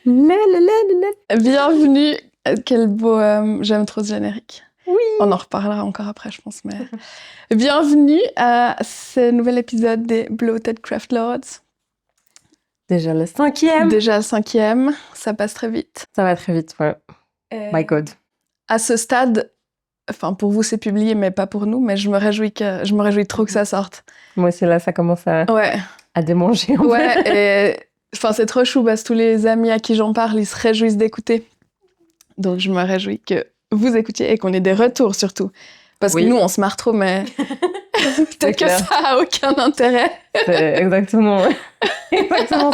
Bienvenue. Quel beau... j'aime trop ce générique. Oui. On en reparlera encore après, je pense. Mais... Bienvenue à ce nouvel épisode des Bloated Craft Lords. Déjà le 5e. Déjà le 5e. Ça passe très vite. Ça va très vite, ouais. My God. À ce stade, enfin pour vous c'est publié, mais pas pour nous, mais je me réjouis trop que ça sorte. Moi aussi, là, ça commence à démanger. Ouais, et enfin, c'est trop chou parce que tous les amis à qui j'en parle, ils se réjouissent d'écouter. Donc je me réjouis que vous écoutiez et qu'on ait des retours surtout. Parce que nous, on se marre trop, mais peut-être que ça a aucun intérêt. C'est exactement ça.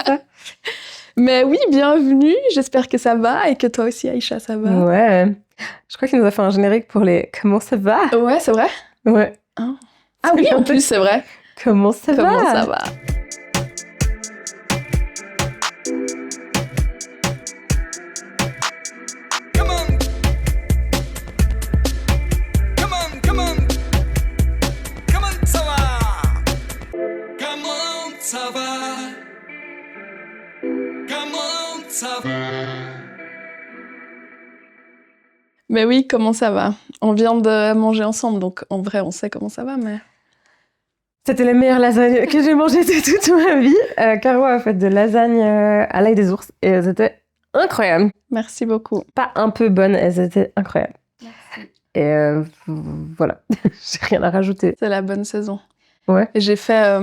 Mais oui, bienvenue. J'espère que ça va et que toi aussi, Aïcha, ça va. Ouais. Je crois qu'il nous a fait un générique pour les « Comment ça va ?» Ouais, c'est vrai. Ouais. Ah oui, en plus, c'est vrai. Comment ça va ? Comment ça va ? Mais oui, comment ça va ? On vient de manger ensemble, donc en vrai, on sait comment ça va, mais... C'était les meilleures lasagnes que j'ai mangées de toute ma vie. Caro a fait de lasagne à l'ail des ours et elles étaient incroyables. Merci beaucoup. Pas un peu bonnes, elles étaient incroyables. Merci. Et voilà, j'ai rien à rajouter. C'est la bonne saison. Ouais. Et j'ai fait,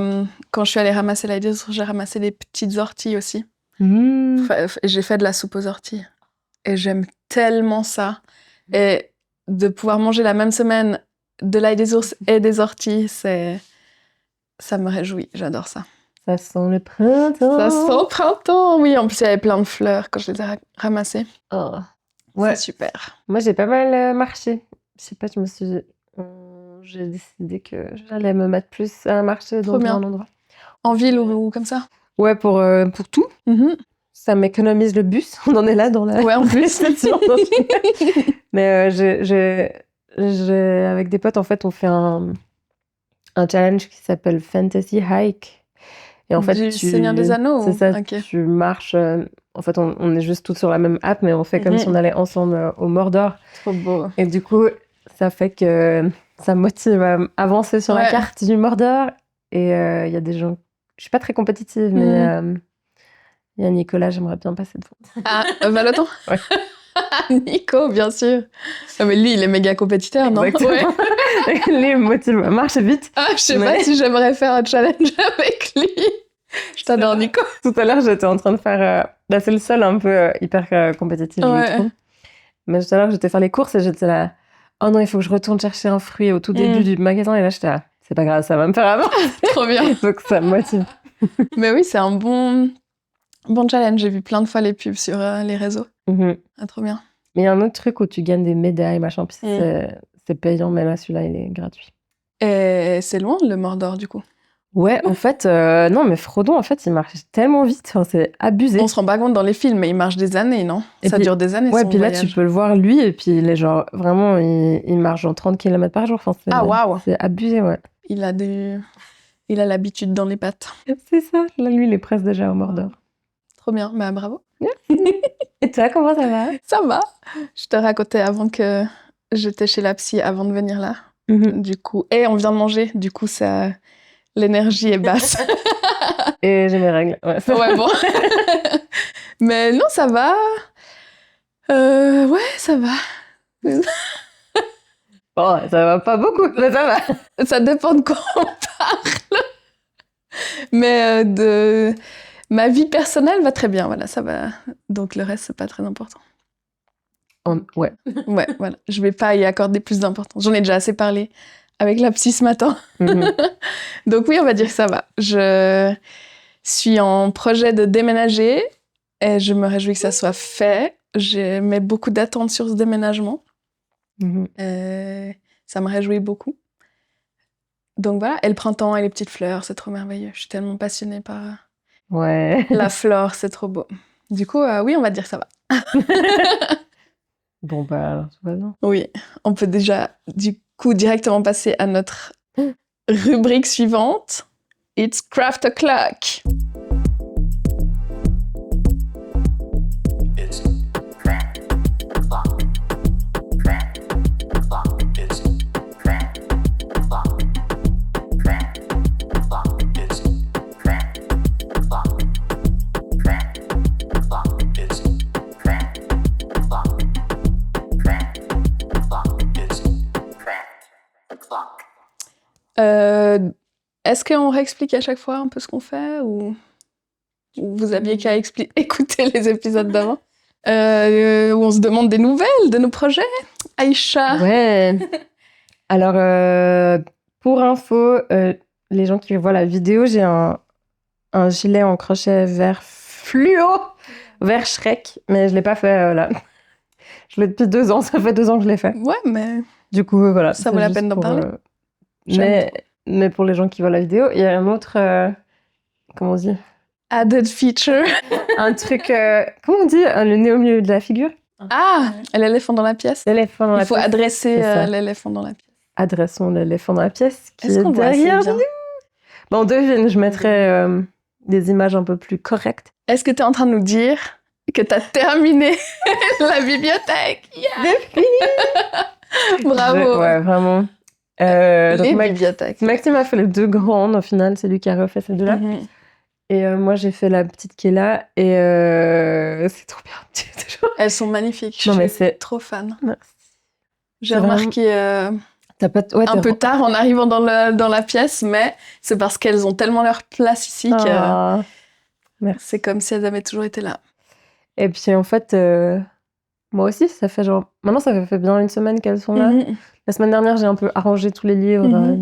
quand je suis allée ramasser l'ail des ours, j'ai ramassé des petites orties aussi. J'ai fait de la soupe aux orties. Et j'aime tellement ça. Et de pouvoir manger la même semaine de l'ail des ours et des orties, ça me réjouit. J'adore ça. Ça sent le printemps. Ça sent le printemps, oui. En plus, il y avait plein de fleurs quand je les ai ramassées. Oh. Ouais. C'est super. Moi, j'ai pas mal marché. Je sais pas, j'ai décidé que j'allais me mettre plus à marcher dans un endroit. En ville ou comme ça ? Ouais, pour tout. Mm-hmm. Ça m'économise le bus. On en est là dans la... Ouais, en plus. Mais avec des potes, en fait, on fait un challenge qui s'appelle Fantasy Hike. Et en fait, du Seigneur des Anneaux. C'est ça, okay. Tu marches... en fait, on est juste toutes sur la même app, mais on fait comme si on allait ensemble au Mordor. Trop beau. Et du coup, ça fait que ça motive à avancer sur la carte du Mordor. Et il y a des gens... Je suis pas très compétitive, mais il y a Nicolas, j'aimerais bien passer devant. Ah, Valoton. Ouais. Nico, bien sûr. Ah, mais lui, il est méga compétiteur, non ? Exactement. Ouais. Lui, il me motive. Marche vite. Ah, je sais pas si j'aimerais faire un challenge avec lui. Je t'adore, Nico. Tout à l'heure, j'étais en train de faire... Là, c'est le seul un peu hyper compétitif, je trouve. Mais tout à l'heure, j'étais faire les courses et j'étais là... Oh non, il faut que je retourne chercher un fruit au tout début du magasin. Et là, j'étais là... C'est pas grave, ça va me faire avant. Trop bien. Donc, ça me motive. Mais oui, c'est un bon challenge. J'ai vu plein de fois les pubs sur les réseaux. Ah, trop bien. Mais il y a un autre truc où tu gagnes des médailles, machin. Puis c'est payant, mais là, celui-là, il est gratuit. Et c'est loin, le Mordor, du coup ? Ouais, en fait, non, mais Frodon, en fait, il marche tellement vite, enfin, c'est abusé. On se rend pas compte dans les films, mais il marche des années, non ? Et ça puis, dure des années, ouais, son puis là, voyage. tu peux le voir, lui, et puis il est genre, vraiment, il marche genre 30 km par jour. Enfin, waouh ! C'est abusé, ouais. Il a l'habitude dans les pattes. C'est ça, là, lui, il est presque déjà au Mordor. Trop bien, bah bravo. Et toi, comment ça va ? Ça va. Je te racontais avant que j'étais chez la psy, avant de venir là. Du coup, et on vient de manger, du coup, ça... l'énergie est basse. Et j'ai mes règles. Ouais, bon. Mais non, ça va. Ouais, ça va. Bon, ça va pas beaucoup, mais ça va. Ça dépend de quoi on parle. Mais de ma vie personnelle va très bien, voilà, ça va. Donc le reste, c'est pas très important. Ouais. Ouais, voilà. Je vais pas y accorder plus d'importance. J'en ai déjà assez parlé avec la psy ce matin. Donc oui, on va dire que ça va. Je suis en projet de déménager et je me réjouis que ça soit fait. J'ai mis beaucoup d'attentes sur ce déménagement. Ça me réjouit beaucoup. Donc voilà, et le printemps et les petites fleurs, c'est trop merveilleux. Je suis tellement passionnée par la flore, c'est trop beau. Du coup, oui, on va dire que ça va. Bon, bah alors tout va bien. Oui, on peut déjà du coup directement passer à notre rubrique suivante. It's Craft O'Clock. Est-ce qu'on réexplique à chaque fois un peu ce qu'on fait ou vous aviez qu'à écouter les épisodes d'avant où on se demande des nouvelles de nos projets, Aïcha? Ouais. Alors, pour info, les gens qui voient la vidéo, j'ai un gilet en crochet vert fluo, vert Shrek, mais je l'ai pas fait là. Je l'ai depuis 2 ans, ça fait 2 ans que je l'ai fait. Ouais, mais du coup, voilà. Ça vaut la peine d'en parler. Mais pour les gens qui voient la vidéo, il y a un autre, comment on dit? Added feature. Un truc, comment on dit? Le nez au milieu de la figure. Ah, l'éléphant dans la pièce. L'éléphant dans la pièce. Il faut adresser l'éléphant dans la pièce. Adressons l'éléphant dans la pièce qui Est-ce qu'on voit derrière assez bien? Bon, devine, je mettrai des images un peu plus correctes. Est-ce que tu es en train de nous dire que tu as terminé la bibliothèque? Bravo. Ouais, vraiment. Donc bibliothèques. Maxime a fait les 2 grandes, au final, c'est lui qui a refait ces 2-là. Et moi, j'ai fait la petite qui est là, et c'est trop bien. Elles sont magnifiques, je suis trop fan. Merci. J'ai remarqué un peu tard en arrivant dans la pièce, mais c'est parce qu'elles ont tellement leur place ici que c'est comme si elles avaient toujours été là. Et puis en fait, moi aussi, ça fait maintenant ça fait bien 1 semaine qu'elles sont là. La semaine dernière, j'ai un peu arrangé tous les livres,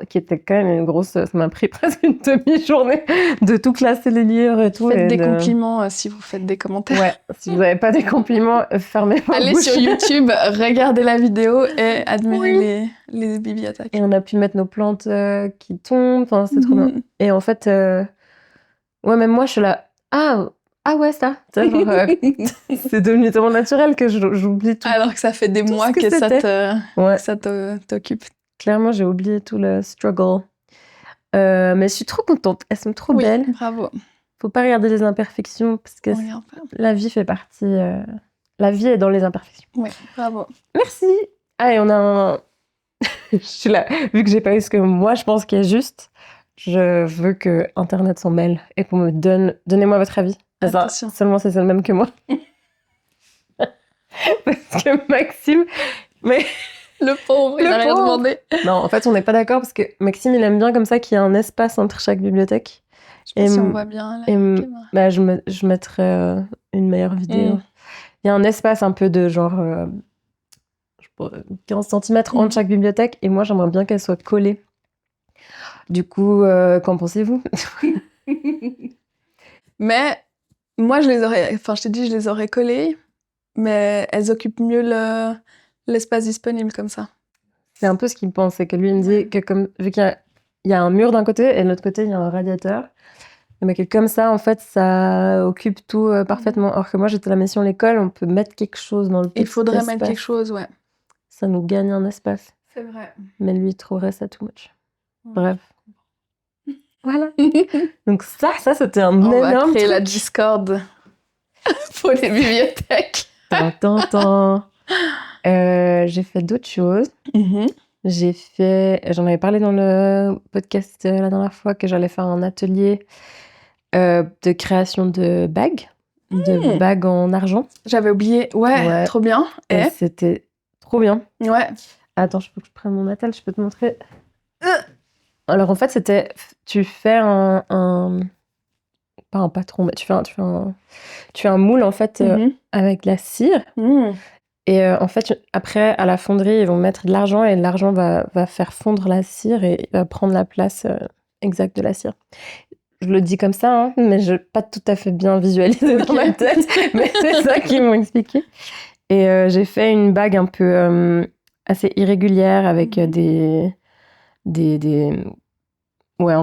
qui étaient quand même une grosse... Ça m'a pris presque une demi-journée de tout classer les livres et tout. Faites des compliments si vous faites des commentaires. Ouais, si vous n'avez pas des compliments, fermez vos Allez bouches. sur YouTube, regardez la vidéo et admirez les bibliothèques. Et on a pu mettre nos plantes qui tombent, enfin, c'est trop bien. Et en fait, ouais, même moi, je suis là... Ah ouais, ça. C'est devenu tellement naturel que j'oublie tout. Alors que ça fait des mois que ça t'occupe. Clairement, j'ai oublié tout le struggle. Mais je suis trop contente. Elles sont trop belles. Bravo. Faut pas regarder les imperfections parce que la vie fait partie... La vie est dans les imperfections. Oui, bravo. Merci. Ah, et on a un... Je suis là. Vu que j'ai pas eu ce que moi, je pense qui est juste, je veux que Internet s'en mêle et qu'on me donne... Donnez-moi votre avis. Attention. Seulement, c'est le même que moi. Parce que Maxime... Mais... Le pauvre, il n'a rien demandé. Non, en fait, on n'est pas d'accord parce que Maxime, il aime bien comme ça qu'il y ait un espace entre chaque bibliothèque. Je sais pas si on voit bien la caméra. Je mettrai une meilleure vidéo. Il y a un espace un peu de genre 15 cm entre chaque bibliothèque et moi, j'aimerais bien qu'elle soit collée. Du coup, qu'en pensez-vous? Mais moi, je t'ai dit, je les aurais collées, mais elles occupent mieux l'espace disponible comme ça. C'est un peu ce qu'il pense, c'est que lui, il me dit que vu qu'il y a un mur d'un côté et de l'autre côté, il y a un radiateur, mais que comme ça, en fait, ça occupe tout parfaitement. Or que moi, j'étais là, mais si on les colle, on peut mettre quelque chose dans le petit Il faudrait espace. mettre quelque chose, ouais. Ça nous gagne un espace. C'est vrai. Mais lui, il trouverait ça too much. Bref. Voilà. Donc ça, c'était un énorme On va créer truc. la Discord pour les bibliothèques. J'ai fait d'autres choses. J'en avais parlé dans le podcast la dernière fois que j'allais faire un atelier de création de bagues, de bagues en argent. J'avais oublié. Ouais, trop bien. Et c'était trop bien. Ouais. Attends, je peux que je prenne mon attel, je peux te montrer. Alors en fait, tu fais pas un patron, mais tu fais un moule en fait avec de la cire. Et en fait, après, à la fonderie, ils vont mettre de l'argent et l'argent va faire fondre la cire et va prendre la place exacte de la cire. Je le dis comme ça, hein, mais je n'ai pas tout à fait bien visualisé dans ma tête, mais c'est ça qu'ils m'ont expliqué. Et j'ai fait une bague un peu assez irrégulière avec un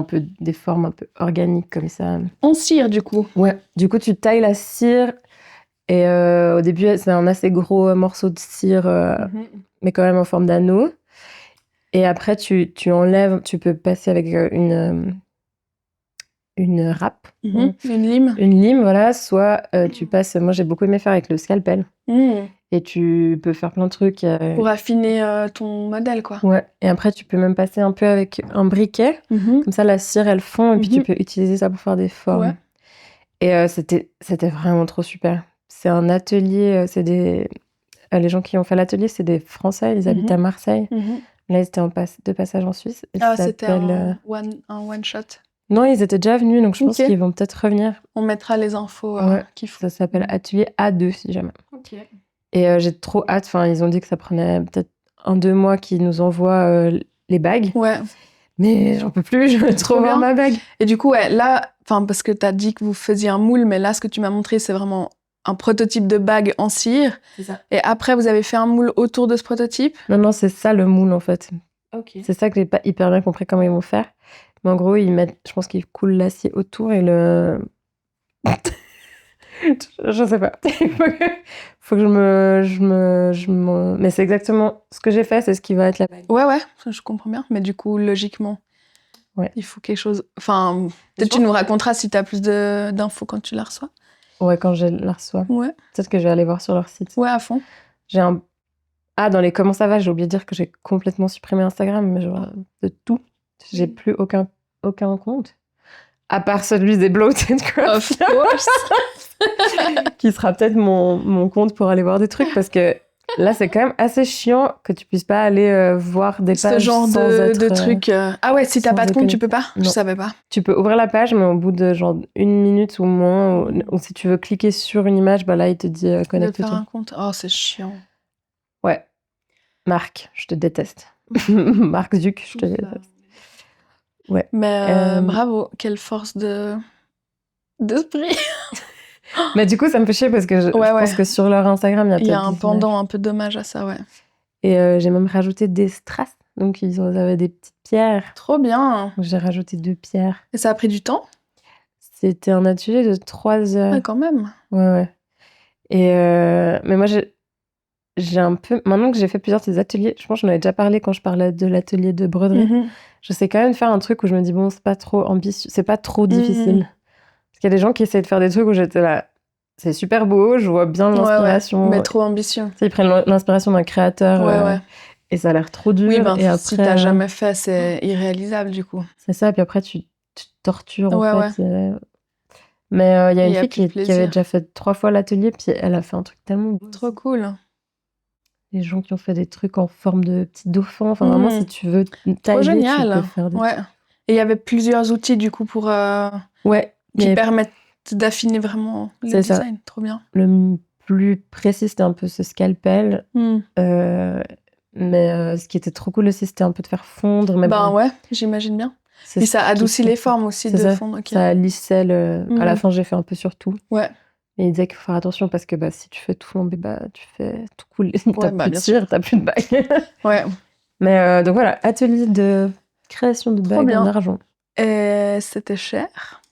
peu des formes un peu organiques comme ça. En cire, du coup. Ouais. Du coup, tu tailles la cire. Et au début, c'est un assez gros morceau de cire, mais quand même en forme d'anneau. Et après, tu enlèves, tu peux passer avec une râpe. Une lime. Une lime, voilà. Soit tu passes, moi j'ai beaucoup aimé faire avec le scalpel. Et tu peux faire plein de trucs. Pour affiner ton modèle, quoi. Ouais. Et après, tu peux même passer un peu avec un briquet. Comme ça, la cire, elle fond. Et puis, tu peux utiliser ça pour faire des formes. Ouais. Et c'était vraiment trop super. C'est un atelier, les gens qui ont fait l'atelier, c'est des Français, ils habitent à Marseille. Là, ils étaient de passage en Suisse. C'était un one shot. Non, ils étaient déjà venus, donc je pense qu'ils vont peut-être revenir. On mettra les infos qu'il faut. Ça s'appelle Atelier A2, si jamais. Ok. Et j'ai trop hâte. Enfin, ils ont dit que ça prenait peut-être 1-2 mois qu'ils nous envoient les bagues. Ouais. Mais j'en peux plus, je veux trop voir ma bague. Et du coup, là, parce que t'as dit que vous faisiez un moule, mais là, ce que tu m'as montré, c'est vraiment un prototype de bague en cire. C'est ça. Et après, vous avez fait un moule autour de ce prototype? Non, c'est ça le moule, en fait. Ok. C'est ça que j'ai pas hyper bien compris comment ils vont faire. Mais en gros, je pense qu'ils coulent l'acier autour et le... je sais pas. Faut que je me... Mais c'est exactement ce que j'ai fait, c'est ce qui va être la bague. Ouais, je comprends bien. Mais du coup, logiquement, il faut quelque chose... Enfin, peut-être tu nous raconteras si t'as plus d'infos quand tu la reçois. Ouais, quand je la reçois. Ouais. Peut-être que je vais aller voir sur leur site. Ouais, à fond. Dans les comment ça va, j'ai oublié de dire que j'ai complètement supprimé Instagram, mais genre de tout. J'ai plus aucun compte. À part celui des Bloated Craft. Of course. Qui sera peut-être mon compte pour aller voir des trucs, parce que là, c'est quand même assez chiant que tu puisses pas aller voir des pages. Ce genre de trucs. Ah ouais, si t'as pas de compte, tu peux pas? Non. Je savais pas. Tu peux ouvrir la page, mais au bout de genre 1 minute ou moins, ou si tu veux cliquer sur une image, là, il te dit connecte-toi. De faire un compte. Oh, c'est chiant. Ouais. Marc, je te déteste. Marc Zuc, je te déteste. Ouais. Mais bravo, quelle force d'esprit. Mais du coup, ça me fait chier parce que je pense que sur leur Instagram, il y a un pendant un peu dommage à ça, ouais. Et j'ai même rajouté des strass. Donc, ils avaient des petites pierres. Trop bien. Donc, j'ai rajouté 2 pierres. Et ça a pris du temps? C'était un atelier de 3 heures. Ouais, quand même. Ouais. Et mais moi, j'ai un peu... Maintenant que j'ai fait plusieurs de ces ateliers, je pense que j'en avais déjà parlé quand je parlais de l'atelier de broderie. Je sais quand même faire un truc où je me dis, bon, c'est pas trop ambitieux, c'est pas trop difficile. Parce qu'il y a des gens qui essaient de faire des trucs où j'étais là, c'est super beau, je vois bien l'inspiration. Mais trop ambitieux. Ils prennent l'inspiration d'un créateur et ça a l'air trop dur. Oui, et après, si t'as jamais fait, c'est irréalisable du coup. C'est ça, et puis après tu te tortures en fait. Mais il y a une fille qui avait déjà fait 3 fois l'atelier, puis elle a fait un truc tellement beau. Trop cool. Les gens qui ont fait des trucs en forme de petits dauphins, enfin vraiment, si tu veux tailler, génial. Tu peux faire des trucs. Et il y avait plusieurs outils du coup pour qui permettent d'affiner vraiment le design. Trop bien. Le plus précis, c'était un peu ce scalpel. Mais ce qui était trop cool aussi, c'était un peu de faire fondre. Mais j'imagine bien. Et ça adoucit les formes aussi de fondre. Okay. Ça lissait À la fin, j'ai fait un peu sur tout. Ouais. Et il disait qu'il faut faire attention parce que si tu fais tout flamber, tu fais tout couler. T'as plus de cire, t'as plus de bague. Ouais. Mais donc voilà, atelier de création de bagues en argent. Et c'était cher?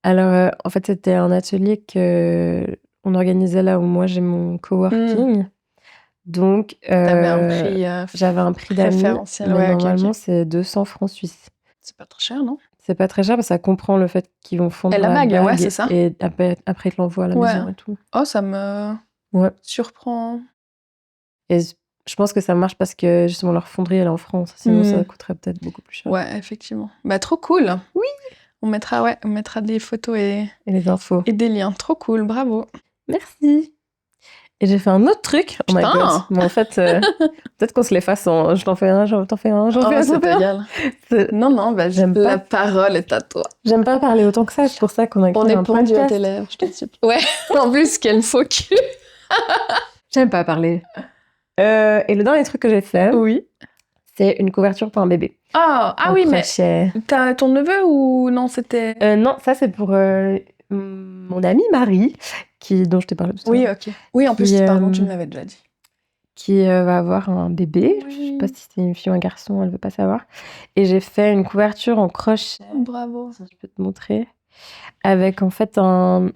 Alors, en fait, c'était un atelier qu'on organisait là où moi j'ai mon coworking. Donc, j'avais un prix d'amis, mais normalement, c'est 200 francs suisses. C'est pas très cher, non? C'est pas très cher parce que ça comprend le fait qu'ils vont fondre la bague, c'est ça. Et après, ils te l'envoient à la maison et tout. Oh, ça me surprend. Et je pense que ça marche parce que justement leur fonderie elle est en France, sinon ça coûterait peut-être beaucoup plus cher. Ouais, effectivement. Trop cool. Oui. On mettra des photos et les infos. Et des liens. Trop cool, bravo. Merci. Et j'ai fait un autre truc. Oh my god. Mais en fait, peut-être qu'on se les fasse je t'en fais un, t'en fais un, j'en fais un. C'est égal. Non, j'aime pas. La parole est à toi. J'aime pas parler autant que ça, c'est pour ça qu'on a créé un podcast. On est pendu à tes lèvres, je te dis. Ouais, en plus, quel faux cul. J'aime pas parler. Et le dernier truc que j'ai fait, c'est une couverture pour un bébé. Ah oui, crochet. Mais t'as ton neveu ou non, c'était... Non, ça c'est pour mon amie Marie, dont je t'ai parlé tout à l'heure. Oui, ok. Oui, en plus, pardon, tu me l'avais déjà dit. Qui va avoir un bébé. Oui. Je sais pas si c'est une fille ou un garçon, elle veut pas savoir. Et j'ai fait une couverture en crochet. Bravo. Je peux te montrer. Avec en fait un...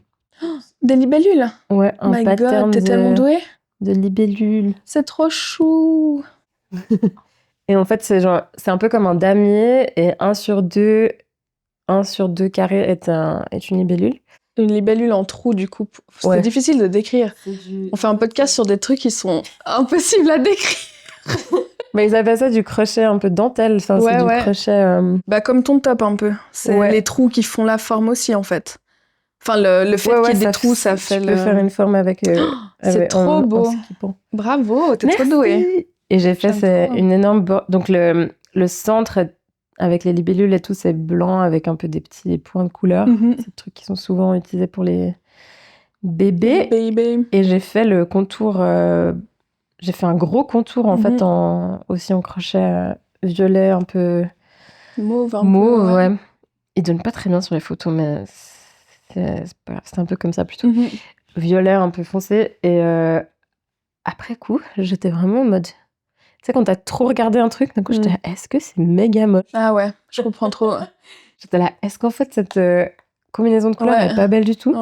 des libellules. Ouais, un pattern t'es tellement douée. De libellules. C'est trop chou. Et en fait, c'est un peu comme un damier et 1 sur 2 carrés est une libellule. Une libellule en trou, du coup. C'est difficile de décrire. On fait un podcast sur des trucs qui sont impossibles à décrire. Mais ils appellent ça du crochet un peu dentelle. Enfin, c'est du crochet... comme ton top, un peu. C'est les trous qui font la forme aussi, en fait. Enfin, le fait qu'il y ait des trous, ça fait tu peux faire une forme avec... c'est trop beau. Bravo, t'es trop douée. Et j'ai fait une énorme... Donc, le centre, avec les libellules et tout, c'est blanc avec un peu des petits points de couleur. C'est des trucs qui sont souvent utilisés pour les bébés. Et j'ai fait le contour... j'ai fait un gros contour, en fait, aussi en crochet violet, un peu... Mauve, ouais. Il donne pas très bien sur les photos, mais c'est pas grave. C'est un peu comme ça, plutôt. Violet, un peu foncé. Et après coup, j'étais vraiment en mode... Tu sais, quand t'as trop regardé un truc, d'un coup, j'étais là, est-ce que c'est méga moche? Ah ouais, je comprends trop. J'étais là, est-ce qu'en fait, cette combinaison de couleurs est pas belle du tout?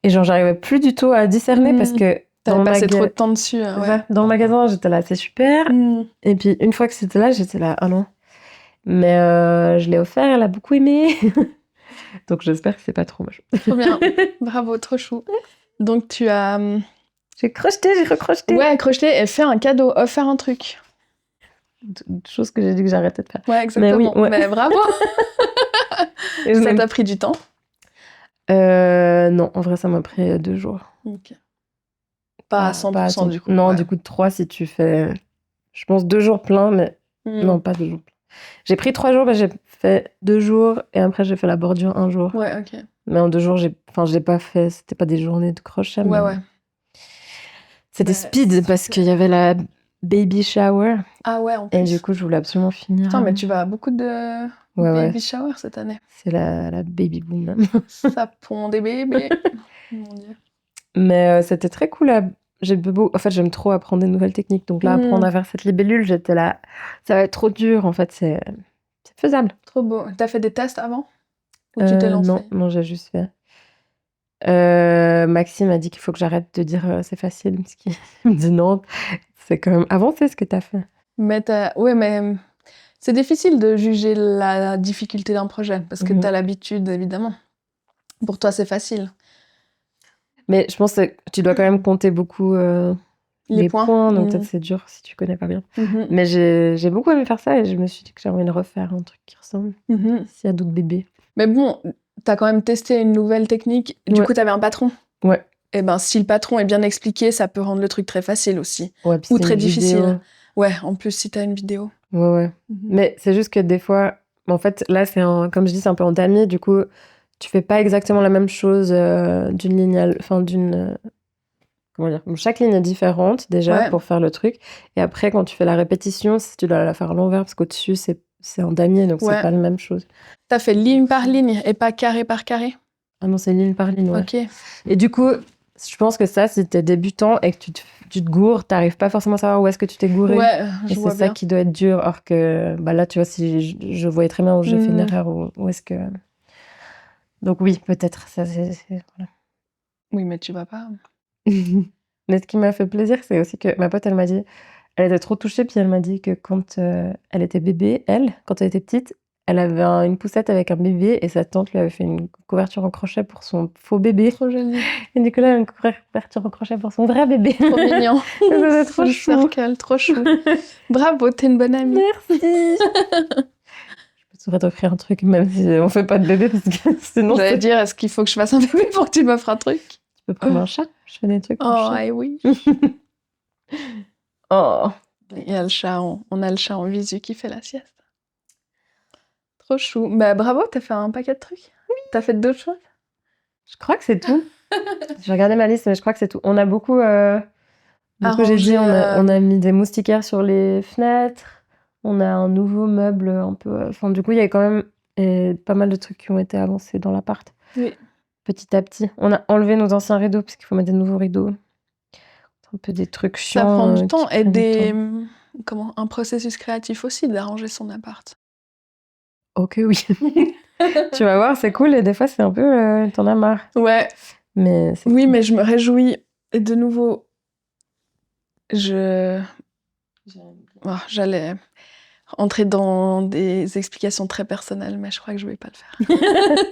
Et genre, j'arrivais plus du tout à discerner parce que... T'avais passé trop de temps dessus. Dans le magasin, j'étais là, c'est super. Et puis, une fois que c'était là, j'étais là, ah non. Mais je l'ai offert, elle a beaucoup aimé. Donc, j'espère que c'est pas trop moche. Trop bien. Bravo, trop chou. Donc, tu as... J'ai crocheté, j'ai recrocheté. Ouais, crocheté et fait un cadeau, offert un truc. Chose que j'ai dit que j'arrêtais de faire. Ouais, exactement. Mais, oui, Mais bravo. Ça t'a pris du temps? Non, en vrai, ça m'a pris 2 jours. Ok. Pas à 100% du coup. Non, du coup, 3 si tu fais... Je pense 2 jours pleins, mais... Non, pas 2 jours pleins. J'ai pris 3 jours, mais j'ai fait 2 jours, et après, j'ai fait la bordure 1 jour. Ouais, ok. Mais en 2 jours, je l'ai pas fait... C'était pas des journées de crochet, mais... Ouais. C'était speed, parce qu'il y avait la baby shower. Ah ouais, en plus. Et du coup, je voulais absolument finir. Putain, mais tu vas à beaucoup de baby shower cette année. C'est la baby boom. Ça pond des bébés. Mon Dieu. Mais c'était très cool. En fait, j'aime trop apprendre des nouvelles techniques. Donc là, apprendre à faire cette libellule, j'étais là. Ça va être trop dur. En fait, c'est faisable. Trop beau. T'as fait des tests avant? Ou tu t'es lancée? Non, j'ai juste fait. Maxime a dit qu'il faut que j'arrête de dire c'est facile. Parce qu'il me dit non, c'est quand même avancé ce que t'as fait. Mais ouais, mais c'est difficile de juger la difficulté d'un projet. Parce que t'as l'habitude, évidemment. Pour toi, c'est facile. Mais je pense que tu dois quand même compter beaucoup les points. Donc peut-être c'est dur si tu connais pas bien. Mais j'ai beaucoup aimé faire ça et je me suis dit que j'avais envie de refaire un truc qui ressemble. S'il y a d'autres bébés. Mais bon, t'as quand même testé une nouvelle technique. Du coup, t'avais un patron. Ouais. Et ben, si le patron est bien expliqué, ça peut rendre le truc très facile aussi. Ouais, ou très difficile. Ouais, en plus, si t'as une vidéo. Ouais. Mais c'est juste que des fois, en fait, là, comme je dis, c'est un peu en tamis. Du coup, tu fais pas exactement la même chose d'une ligne comment dire, chaque ligne est différente déjà pour faire le truc. Et après, quand tu fais la répétition, tu dois la faire à l'envers parce qu'au-dessus, c'est en damier, donc c'est pas la même chose. T'as fait ligne par ligne et pas carré par carré? Ah non, c'est ligne par ligne, ouais. Ok. Et du coup, je pense que ça, si t'es débutant et que tu te gourres, t'arrives pas forcément à savoir où est-ce que tu t'es gouré. Ouais, je vois bien. C'est ça qui doit être dur. Or que là, tu vois, si je voyais très bien où j'ai fait une erreur, où est-ce que... Donc oui, peut-être. Ça, voilà. Oui, mais tu vas pas. Mais ce qui m'a fait plaisir, c'est aussi que ma pote, elle m'a dit... Elle était trop touchée, puis elle m'a dit que quand elle était bébé, quand elle était petite, elle avait une poussette avec un bébé et sa tante lui avait fait une couverture en crochet pour son faux bébé. Trop joli. Et Nicolas a une couverture en crochet pour son vrai bébé. Trop mignon. C'était trop chou. Circle, trop chou. Bravo, t'es une bonne amie. Merci. Je pourrais t'offrir un truc, même si on fait pas de bébé, parce que sinon... J'allais dire, est-ce qu'il faut que je fasse un bébé pour que tu m'offres un truc? Tu peux prendre un chat. Je fais des trucs pour chat. Oh, oui. Oh. Il y a le chat, on a le chat en visu qui fait la sieste. Trop chou. Bah bravo, t'as fait un paquet de trucs. Oui. T'as fait d'autres choses? Je crois que c'est tout. J'ai regardé ma liste, mais je crois que c'est tout. On a beaucoup j'ai dit, on a mis des moustiquaires sur les fenêtres. On a un nouveau meuble un peu... Enfin, du coup, il y a quand même pas mal de trucs qui ont été avancés dans l'appart. Oui. Petit à petit. On a enlevé nos anciens rideaux, parce qu'il faut mettre des nouveaux rideaux. Un peu des trucs chiants. Ça prend du temps et un processus créatif aussi d'arranger son appart. Ok, oui. Tu vas voir, c'est cool et des fois c'est un peu t'en as marre. Ouais. Mais oui, cool. Mais je me réjouis. Et de nouveau, j'allais entrer dans des explications très personnelles, mais je crois que je vais pas le faire.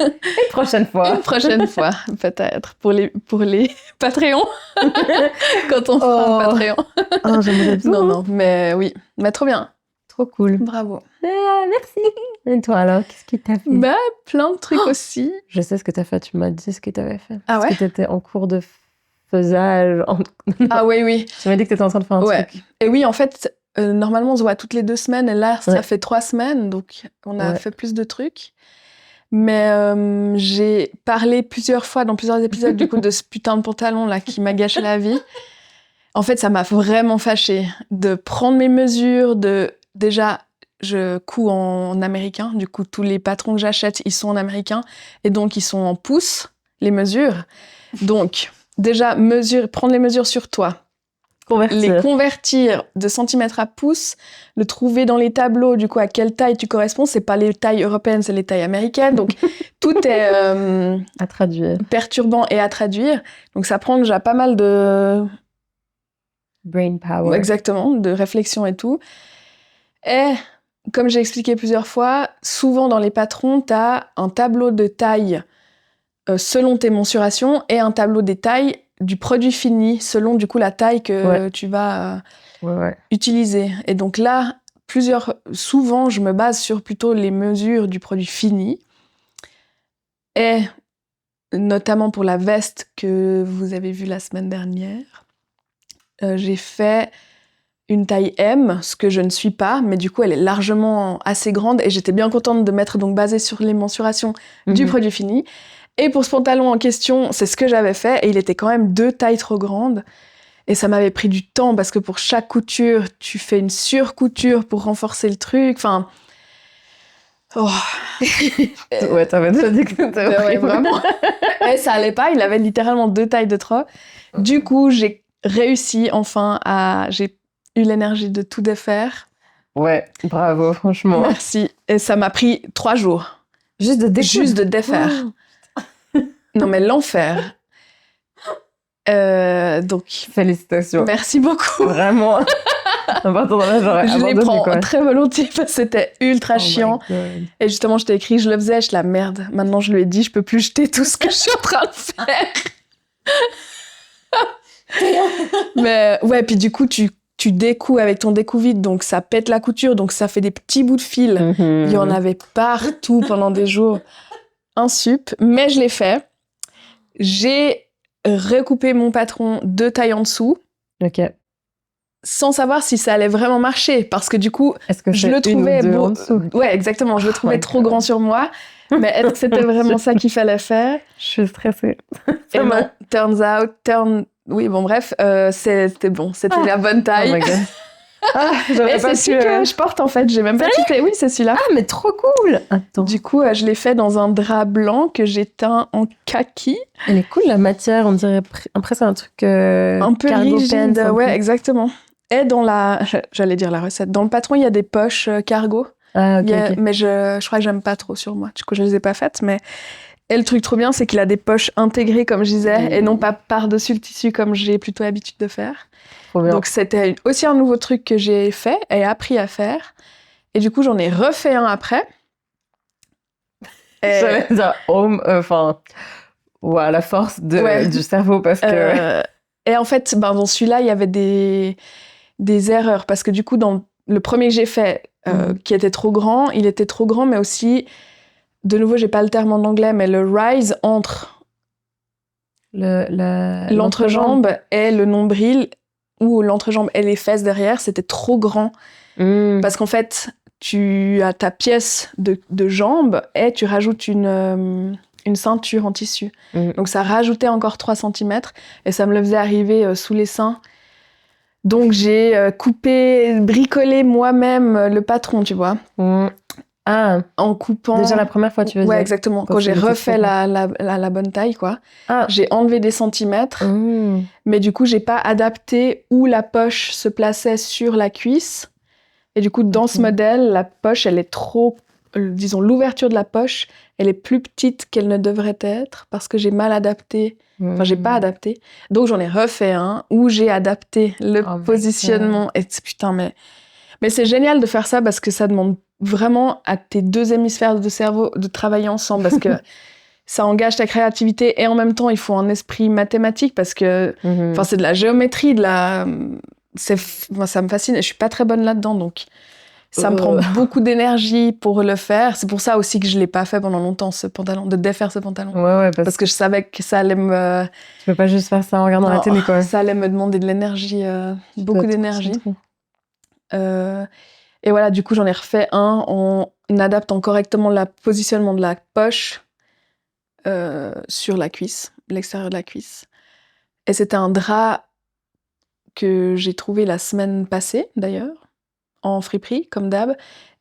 Une prochaine fois. Une prochaine fois, peut-être, pour les Patreons. Quand on fera un Patreon. Oh, j'aimerais bien. Non, mais oui. Mais trop bien. Trop cool. Bravo. Merci. Et toi alors, qu'est-ce que t'as fait? Bah, plein de trucs aussi. Je sais ce que t'as fait, tu m'as dit ce que t'avais fait. Ah ouais? Parce que t'étais en cours de faisage. Ah oui. Tu m'as dit que t'étais en train de faire un truc. Et oui, en fait, normalement, on se voit toutes les 2 semaines. Et là, ça fait 3 semaines. Donc, on a fait plus de trucs. Mais j'ai parlé plusieurs fois dans plusieurs épisodes du coup de ce putain de pantalon là qui m'a gâché la vie. En fait, ça m'a vraiment fâchée de prendre mes mesures, déjà je couds en américain, du coup tous les patrons que j'achète, ils sont en américain et donc ils sont en pouces les mesures. Donc déjà prendre les mesures sur toi. Les convertir de centimètres à pouces, le trouver dans les tableaux, du coup, à quelle taille tu corresponds. C'est pas les tailles européennes, c'est les tailles américaines. Donc, tout est à traduire. Perturbant et à traduire. Donc, ça prend déjà pas mal de... brain power. Exactement, de réflexion et tout. Et, comme j'ai expliqué plusieurs fois, souvent dans les patrons, t'as un tableau de taille selon tes mensurations et un tableau des tailles du produit fini selon du coup la taille que tu vas utiliser. Et donc là, souvent, je me base sur plutôt les mesures du produit fini. Et notamment pour la veste que vous avez vue la semaine dernière, j'ai fait une taille M, ce que je ne suis pas, mais du coup, elle est largement assez grande et j'étais bien contente de m'être donc basée sur les mensurations du produit fini. Et pour ce pantalon en question, c'est ce que j'avais fait et il était quand même 2 tailles trop grandes. Et ça m'avait pris du temps parce que pour chaque couture, tu fais une surcouture pour renforcer le truc. Enfin... Oh. Ouais, t'avais déjà dit que c'était horrible. Vraiment. Et ça allait pas, il avait littéralement 2 tailles de trop. Du coup, j'ai réussi enfin J'ai eu l'énergie de tout défaire. Ouais, bravo, franchement. Merci. Et ça m'a pris 3 jours. Juste de défaire. Oh. Non mais l'enfer. Donc... Félicitations. Merci beaucoup. Vraiment. Je les prends très volontiers parce que c'était ultra chiant. Et justement, je t'ai écrit, je le faisais, la merde. Maintenant, je lui ai dit, je peux plus jeter tout ce que je suis en train de faire. Mais ouais, puis du coup, tu découds avec ton découpe-vide, donc ça pète la couture, donc ça fait des petits bouts de fil. Il y en avait partout pendant des jours. Insup. Mais je l'ai fait. J'ai recoupé mon patron 2 tailles en dessous. Ok. Sans savoir si ça allait vraiment marcher, parce que du coup, je le trouvais beau. Ouais, exactement. Je le trouvais trop grand sur moi. Mais est-ce que c'était vraiment ça qu'il fallait faire? Je suis stressée. Et non, oui, bon, bref, c'était bon. C'était la bonne taille. Oh my God. Et c'est celui que je porte, en fait. J'ai même pas quitté. Oui, c'est celui-là. Ah, mais trop cool. Attends. Du coup, je l'ai fait dans un drap blanc que j'ai teint en kaki. Elle est cool, la matière. On dirait presque un truc un peu rigide. Pants, ouais, exactement. Et j'allais dire la recette. Dans le patron, il y a des poches cargo. Ah, ok. Mais je crois que j'aime pas trop sur moi. Du coup, je les ai pas faites. Mais... Et le truc trop bien, c'est qu'il a des poches intégrées, comme je disais, et non pas par-dessus le tissu, comme j'ai plutôt l'habitude de faire. Trop bien. Donc, c'était aussi un nouveau truc que j'ai fait et appris à faire. Et du coup, j'en ai refait un après. J'allais dire, la force du cerveau, parce que... Et en fait, dans celui-là, il y avait des erreurs, parce que du coup, dans le premier que j'ai fait, qui était trop grand, il était trop grand, mais aussi, de nouveau, j'ai pas le terme en anglais, mais le rise entre l'entrejambe et le nombril, ou l'entrejambe et les fesses derrière, c'était trop grand. Parce qu'en fait, tu as ta pièce de jambe et tu rajoutes une ceinture en tissu. Donc ça rajoutait encore 3 cm et ça me le faisait arriver sous les seins. Donc j'ai bricolé moi-même le patron, tu vois. Ah, en coupant... Déjà la première fois, tu veux dire? Ouais, exactement. Quand j'ai refait la bonne taille, quoi. J'ai enlevé des centimètres, mais du coup, j'ai pas adapté où la poche se plaçait sur la cuisse. Et du coup, dans ce modèle, la poche, elle est trop... disons, l'ouverture de la poche, elle est plus petite qu'elle ne devrait être parce que j'ai mal adapté. Enfin, j'ai pas adapté. Donc, j'en ai refait un où j'ai adapté le positionnement. Et putain, mais c'est génial de faire ça parce que ça demande vraiment à tes 2 hémisphères de cerveau de travailler ensemble parce que ça engage ta créativité et en même temps, il faut un esprit mathématique parce que c'est de la géométrie, ça me fascine et je suis pas très bonne là-dedans, donc ça me prend beaucoup d'énergie pour le faire. C'est pour ça aussi que je l'ai pas fait pendant longtemps, ce pantalon, de défaire ce pantalon. Ouais, parce que je savais que ça allait me... Tu peux pas juste faire ça en regardant la télé, quoi. Ça allait me demander de l'énergie, beaucoup d'énergie. Et voilà, du coup, j'en ai refait un en adaptant correctement le positionnement de la poche sur la cuisse, l'extérieur de la cuisse. Et c'était un drap que j'ai trouvé la semaine passée, d'ailleurs, en friperie, comme d'hab.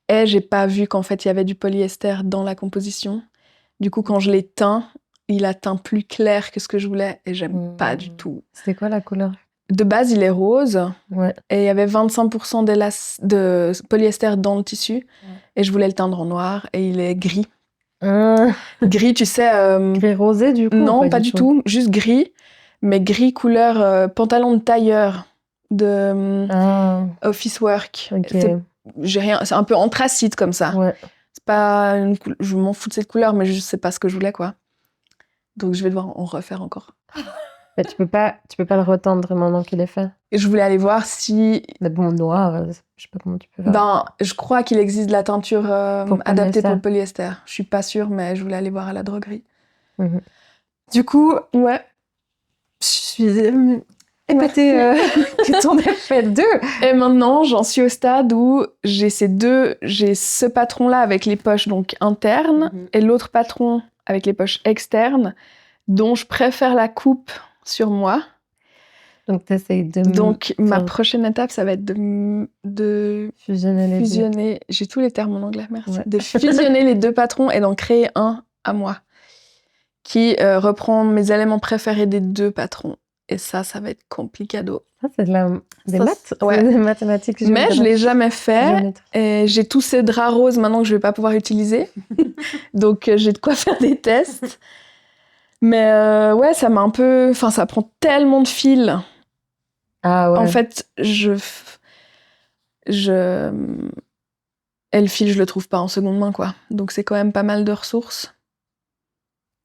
Et j'ai pas vu qu'en fait, il y avait du polyester dans la composition. Du coup, quand je l'ai teint, il a teint plus clair que ce que je voulais et j'aime pas du tout. C'était quoi la couleur? De base, il est rose. Ouais. Et il y avait 25% de polyester dans le tissu. Ouais. Et je voulais le teindre en noir et il est gris. Gris, tu sais... Gris rosé, du coup? Non, pas du tout. Juste gris. Mais gris couleur pantalon de tailleur de office work. Okay. C'est un peu anthracite comme ça. Ouais. C'est pas je m'en fous de cette couleur, mais je sais pas ce que je voulais, quoi. Donc je vais devoir en refaire encore. Mais tu peux pas le retendre maintenant qu'il est fait. Et je voulais aller voir si... Mais bon, noir, je sais pas comment tu peux faire. Ben, je crois qu'il existe de la teinture adaptée pour le polyester. Je suis pas sûre, mais je voulais aller voir à la droguerie. Mmh. Du coup, ouais. Je suis épatée que t'en aies fait 2. Et maintenant, j'en suis au stade où j'ai ce patron-là avec les poches donc internes et l'autre patron avec les poches externes, dont je préfère la coupe sur moi. Donc, t'essayes de... Donc, ma prochaine étape, ça va être de fusionner. J'ai tous les termes en anglais, merci. Ouais. De fusionner les 2 patrons et d'en créer un à moi, qui reprend mes éléments préférés des 2 patrons. Et ça va être complicado. Ça, c'est des maths, ouais. Des mathématiques. Mais je l'ai jamais fait. Et j'ai tous ces draps roses maintenant que je vais pas pouvoir utiliser. Donc, j'ai de quoi faire des tests. Mais ouais, ça m'a un peu... Enfin, ça prend tellement de fils. Ah ouais. En fait, et le fil, je le trouve pas en seconde main, quoi. Donc, c'est quand même pas mal de ressources.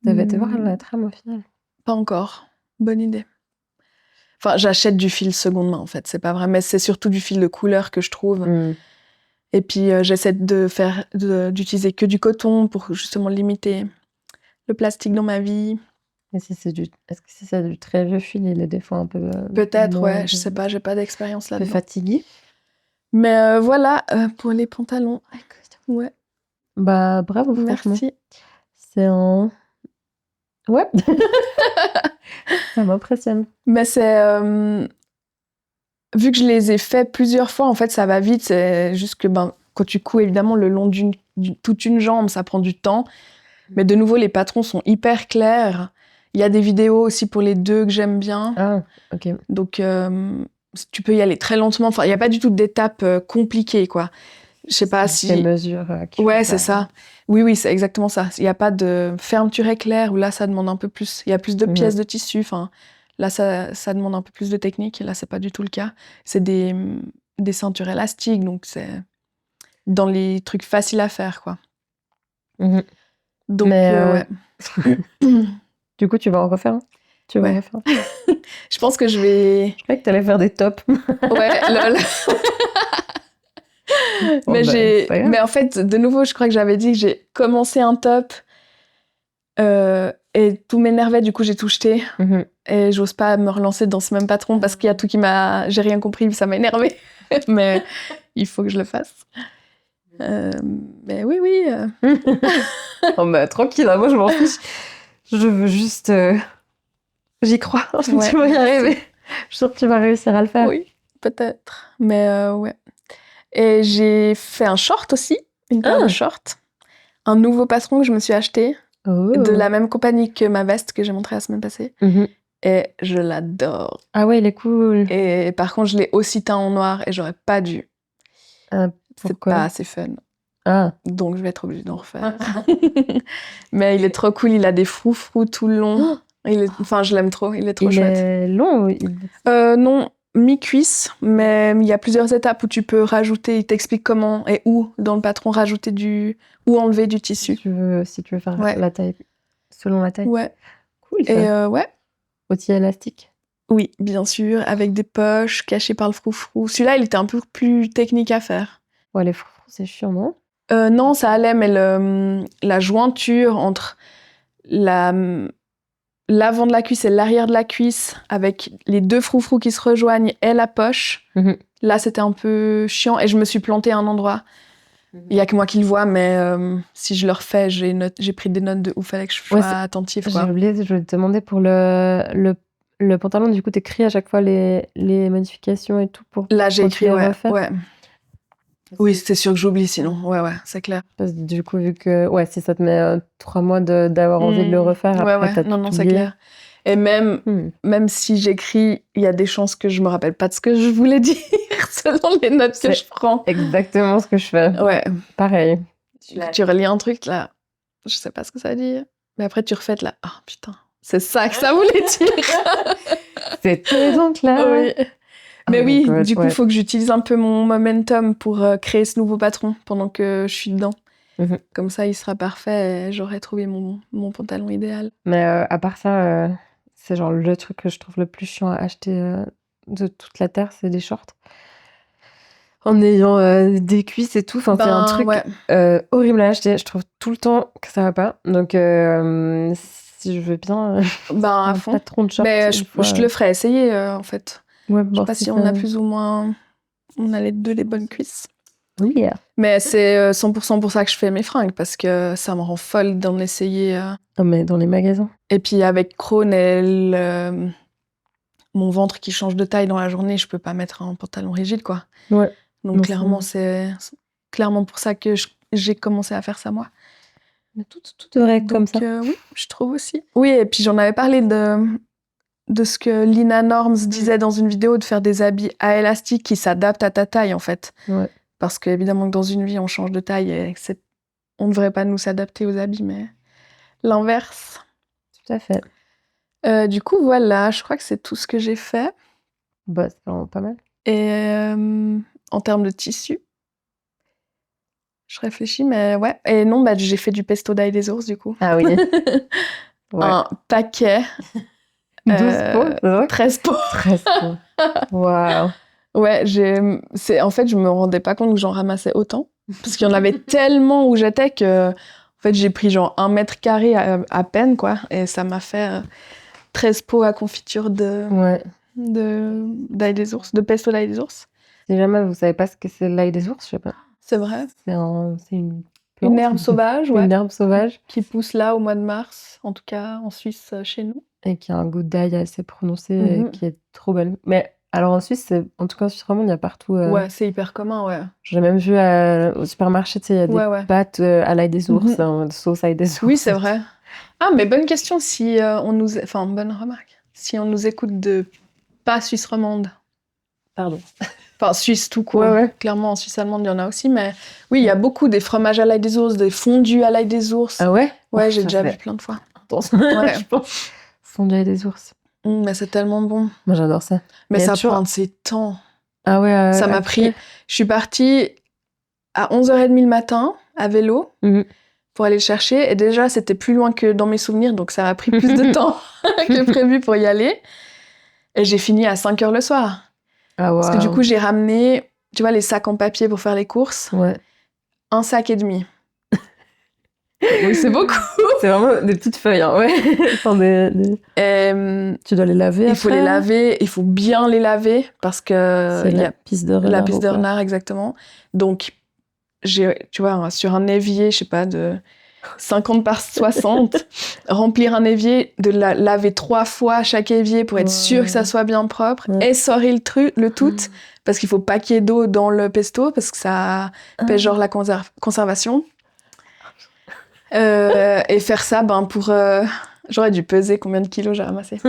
T'avais été voir la trame, au final? Pas encore. Bonne idée. Enfin, j'achète du fil seconde main, en fait. C'est pas vrai. Mais c'est surtout du fil de couleur que je trouve. Et puis, j'essaie d'utiliser que du coton pour justement limiter le plastique dans ma vie. Et est-ce que si c'est du très vieux fil, il est des fois un peu... Peut-être, ouais. Je sais pas, j'ai pas d'expérience là-dedans. Un peu fatigué. Mais voilà, pour les pantalons. Ouais. Bah, bravo, franchement. Merci. C'est un... Ouais. Ça m'impressionne. Mais c'est... vu que je les ai faits plusieurs fois, en fait, ça va vite. C'est juste que quand tu couds, évidemment, le long toute une jambe, ça prend du temps. Mais de nouveau, les patrons sont hyper clairs. Il y a des vidéos aussi pour les 2 que j'aime bien. Ah, ok. Donc, tu peux y aller très lentement. Enfin, il n'y a pas du tout d'étapes compliquées, quoi. Je sais pas si... Des mesures... ouais, c'est ça. Oui, c'est exactement ça. Il n'y a pas de fermeture éclair où là, ça demande un peu plus. Il y a plus de pièces de tissu. Enfin, là, ça demande un peu plus de technique. Et là, c'est pas du tout le cas. C'est des ceintures élastiques, donc c'est dans les trucs faciles à faire, quoi. Donc, ouais. Du coup, tu vas en refaire? Tu vas en refaire? Je pense que je vais... Je croyais que t'allais faire des tops. Ouais, lol. Mais en fait, de nouveau, je crois que j'avais dit que j'ai commencé un top et tout m'énervait, du coup j'ai tout jeté. Et j'ose pas me relancer dans ce même patron parce qu'il y a tout j'ai rien compris, ça m'a énervé. Mais il faut que je le fasse. Mais oui. Oh, bah, tranquille, moi je m'en fiche. Je veux juste... J'y crois, tu vas y arriver. Je suis sûre que tu vas réussir à le faire. Oui, peut-être. Mais ouais. Et j'ai fait un short aussi, une paire de shorts. Un nouveau patron que je me suis acheté, de la même compagnie que ma veste que j'ai montrée la semaine passée. Et je l'adore. Ah ouais, il est cool. Et par contre, je l'ai aussi teint en noir et j'aurais pas dû. C'est pas assez fun. Donc, je vais être obligée d'en refaire. Mais il est trop cool, il a des froufrous tout le long. Enfin, je l'aime trop, il est trop chouette. Il est long non, mi-cuisse, mais il y a plusieurs étapes où tu peux rajouter, il t'explique comment et où dans le patron rajouter ou enlever du tissu. Si tu veux faire la taille, selon la taille. Ouais. Cool, ça. Et ouais. Outil élastique. Oui, bien sûr, avec des poches cachées par le froufrou. Celui-là, il était un peu plus technique à faire. Ouais, les froufrous, c'est chiant, non? Non, ça allait, mais la jointure entre l'avant de la cuisse et l'arrière de la cuisse avec les 2 froufrous qui se rejoignent et la poche. Là, c'était un peu chiant et je me suis plantée à un endroit. Il y a que moi qui le vois, mais si je le refais, j'ai pris des notes de ouf. Fallait que je sois attentive. J'ai oublié, je voulais te demander pour le pantalon, du coup, t'écris à chaque fois les modifications et tout pour. Là, j'ai écrit, ouais. Oui, c'est sûr que j'oublie sinon. Ouais, c'est clair. Parce que du coup, vu que si ça te met 3 mois d'avoir envie de le refaire, après t'as non, c'est clair. Et même si j'écris, il y a des chances que je me rappelle pas de ce que je voulais dire selon les notes que je prends. Exactement ce que je fais. Ouais. Pareil. Tu relis un truc là, je sais pas ce que ça dit, mais après tu refais là. Ah putain, c'est ça que ça voulait dire. C'était donc là. Oui. Mais du coup, il faut que j'utilise un peu mon momentum pour créer ce nouveau patron pendant que je suis dedans. Comme ça, il sera parfait et j'aurai trouvé mon pantalon idéal. Mais à part ça, c'est genre le truc que je trouve le plus chiant à acheter de toute la terre, c'est des shorts. En ayant des cuisses et tout, c'est un truc horrible à acheter. Je trouve tout le temps que ça va pas. Donc, si je veux bien, à fond. Patron de shorts. Mais je te le ferai essayer en fait. Ouais, je sais pas si on a plus ou moins, on a les 2 les bonnes cuisses. Oui. Yeah. Mais c'est 100% pour ça que je fais mes fringues, parce que ça me rend folle d'en essayer. Mais dans les magasins. Et puis avec Krone et mon ventre qui change de taille dans la journée, je peux pas mettre un pantalon rigide, quoi. Ouais. Donc clairement, c'est clairement pour ça que j'ai commencé à faire ça, moi. Mais tout devrait être comme ça. Oui, je trouve aussi. Oui, et puis j'en avais parlé de ce que Lina Norms disait dans une vidéo, de faire des habits à élastique qui s'adaptent à ta taille, en fait. Ouais. Parce qu'évidemment que dans une vie, on change de taille et on ne devrait pas nous s'adapter aux habits, mais l'inverse. Tout à fait. Du coup, voilà, je crois que c'est tout ce que j'ai fait. C'est vraiment pas mal. Et en termes de tissu, je réfléchis, mais ouais. Et non, j'ai fait du pesto d'ail des ours, du coup. Ah oui. Un paquet. 12 pots, 13 pots. 13 pots. Waouh. Ouais, en fait, je me rendais pas compte que j'en ramassais autant. Parce qu'il y en avait tellement où j'étais que, en fait, j'ai pris genre 1 mètre carré à peine, quoi. Et ça m'a fait 13 pots à confiture d'ail des ours, de pesto d'ail des ours. Si jamais vous savez pas ce que c'est l'ail des ours, je sais pas. C'est vrai. C'est une herbe sauvage, Une herbe sauvage. Qui pousse là au mois de mars, en tout cas en Suisse, chez nous. Et qui a un goût d'ail assez prononcé et qui est trop belle. Mais alors en Suisse, en tout cas en Suisse romande, il y a partout. Ouais, c'est hyper commun, ouais. J'ai même vu au supermarché, tu sais, il y a des pâtes à l'ail des ours, sauce ail des ours. Oui, c'est vrai. Ah, mais bonne question, si bonne remarque. Si on nous écoute de pas Suisse romande. Pardon. Enfin, Suisse tout court. Ouais. Clairement, en Suisse allemande, il y en a aussi, mais oui, il y a beaucoup des fromages à l'ail des ours, des fondus à l'ail des ours. Ah ouais? Ouais, j'ai déjà vu plein de fois. Ouais, je pense. Fondu à l'ail des ours. Mais c'est tellement bon. Moi, j'adore ça. Mais ça prend de ses temps. Ah ouais. Ça m'a pris. Je suis partie à 11h30 le matin à vélo pour aller le chercher. Et déjà, c'était plus loin que dans mes souvenirs, donc ça m'a pris plus de temps que prévu pour y aller. Et j'ai fini à 5h le soir. Ah wow. Parce que du coup, j'ai ramené, tu vois, les sacs en papier pour faire les courses. Ouais. 1 sac et demi. Oui, c'est beaucoup. C'est vraiment des petites feuilles, hein. Ouais. Tu dois les laver. Il faut les laver, il faut bien les laver parce que c'est la piste de renard. La piste de renard, exactement. Donc, tu vois, sur un évier, je sais pas, de 50 par 60, remplir un évier, de laver 3 fois chaque évier pour être sûr que ça soit bien propre, essorer le tout, parce qu'il faut pas qu'il y ait d'eau dans le pesto, parce que ça pèse genre la conservation. Et faire ça, pour... j'aurais dû peser combien de kilos j'ai ramassé.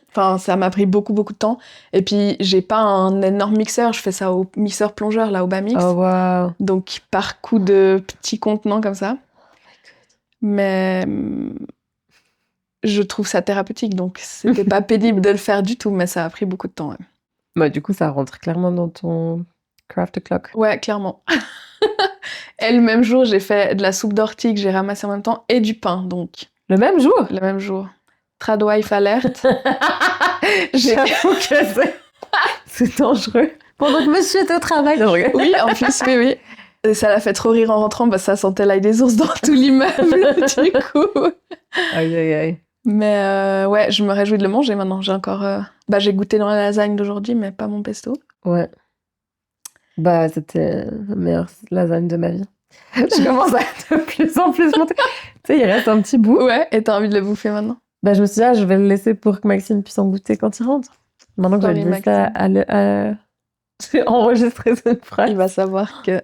Enfin, ça m'a pris beaucoup, beaucoup de temps. Et puis, j'ai pas un énorme mixeur. Je fais ça au mixeur plongeur, là, au Bamix. Oh, wow. Donc, par coup de petits contenants comme ça. Mais je trouve ça thérapeutique. Donc, c'était pas pénible de le faire du tout, mais ça a pris beaucoup de temps. Ouais. Bah, du coup, ça rentre clairement dans ton craft clock. Ouais, clairement. Et le même jour, j'ai fait de la soupe d'ortie que j'ai ramassée en même temps et du pain, donc. Le même jour? Le même jour. Tradwife alerte. J'avoue que c'est dangereux. Pendant que monsieur était au travail. Oui, en plus, oui. Et ça l'a fait trop rire en rentrant, parce que ça sentait l'ail des ours dans tout l'immeuble, du coup. Aïe, aïe, aïe. Mais ouais, je me réjouis de le manger maintenant. J'ai encore... j'ai goûté dans la lasagne d'aujourd'hui, mais pas mon pesto. Ouais. Bah, c'était la meilleure lasagne de ma vie. Je commence à de plus en plus monter. Tu sais, il reste un petit bout. Ouais, et t'as envie de le bouffer maintenant? Bah, je me suis dit, je vais le laisser pour que Maxime puisse en goûter quand il rentre. Maintenant que j'ai dit ça, j'ai enregistré cette phrase. Il va savoir que...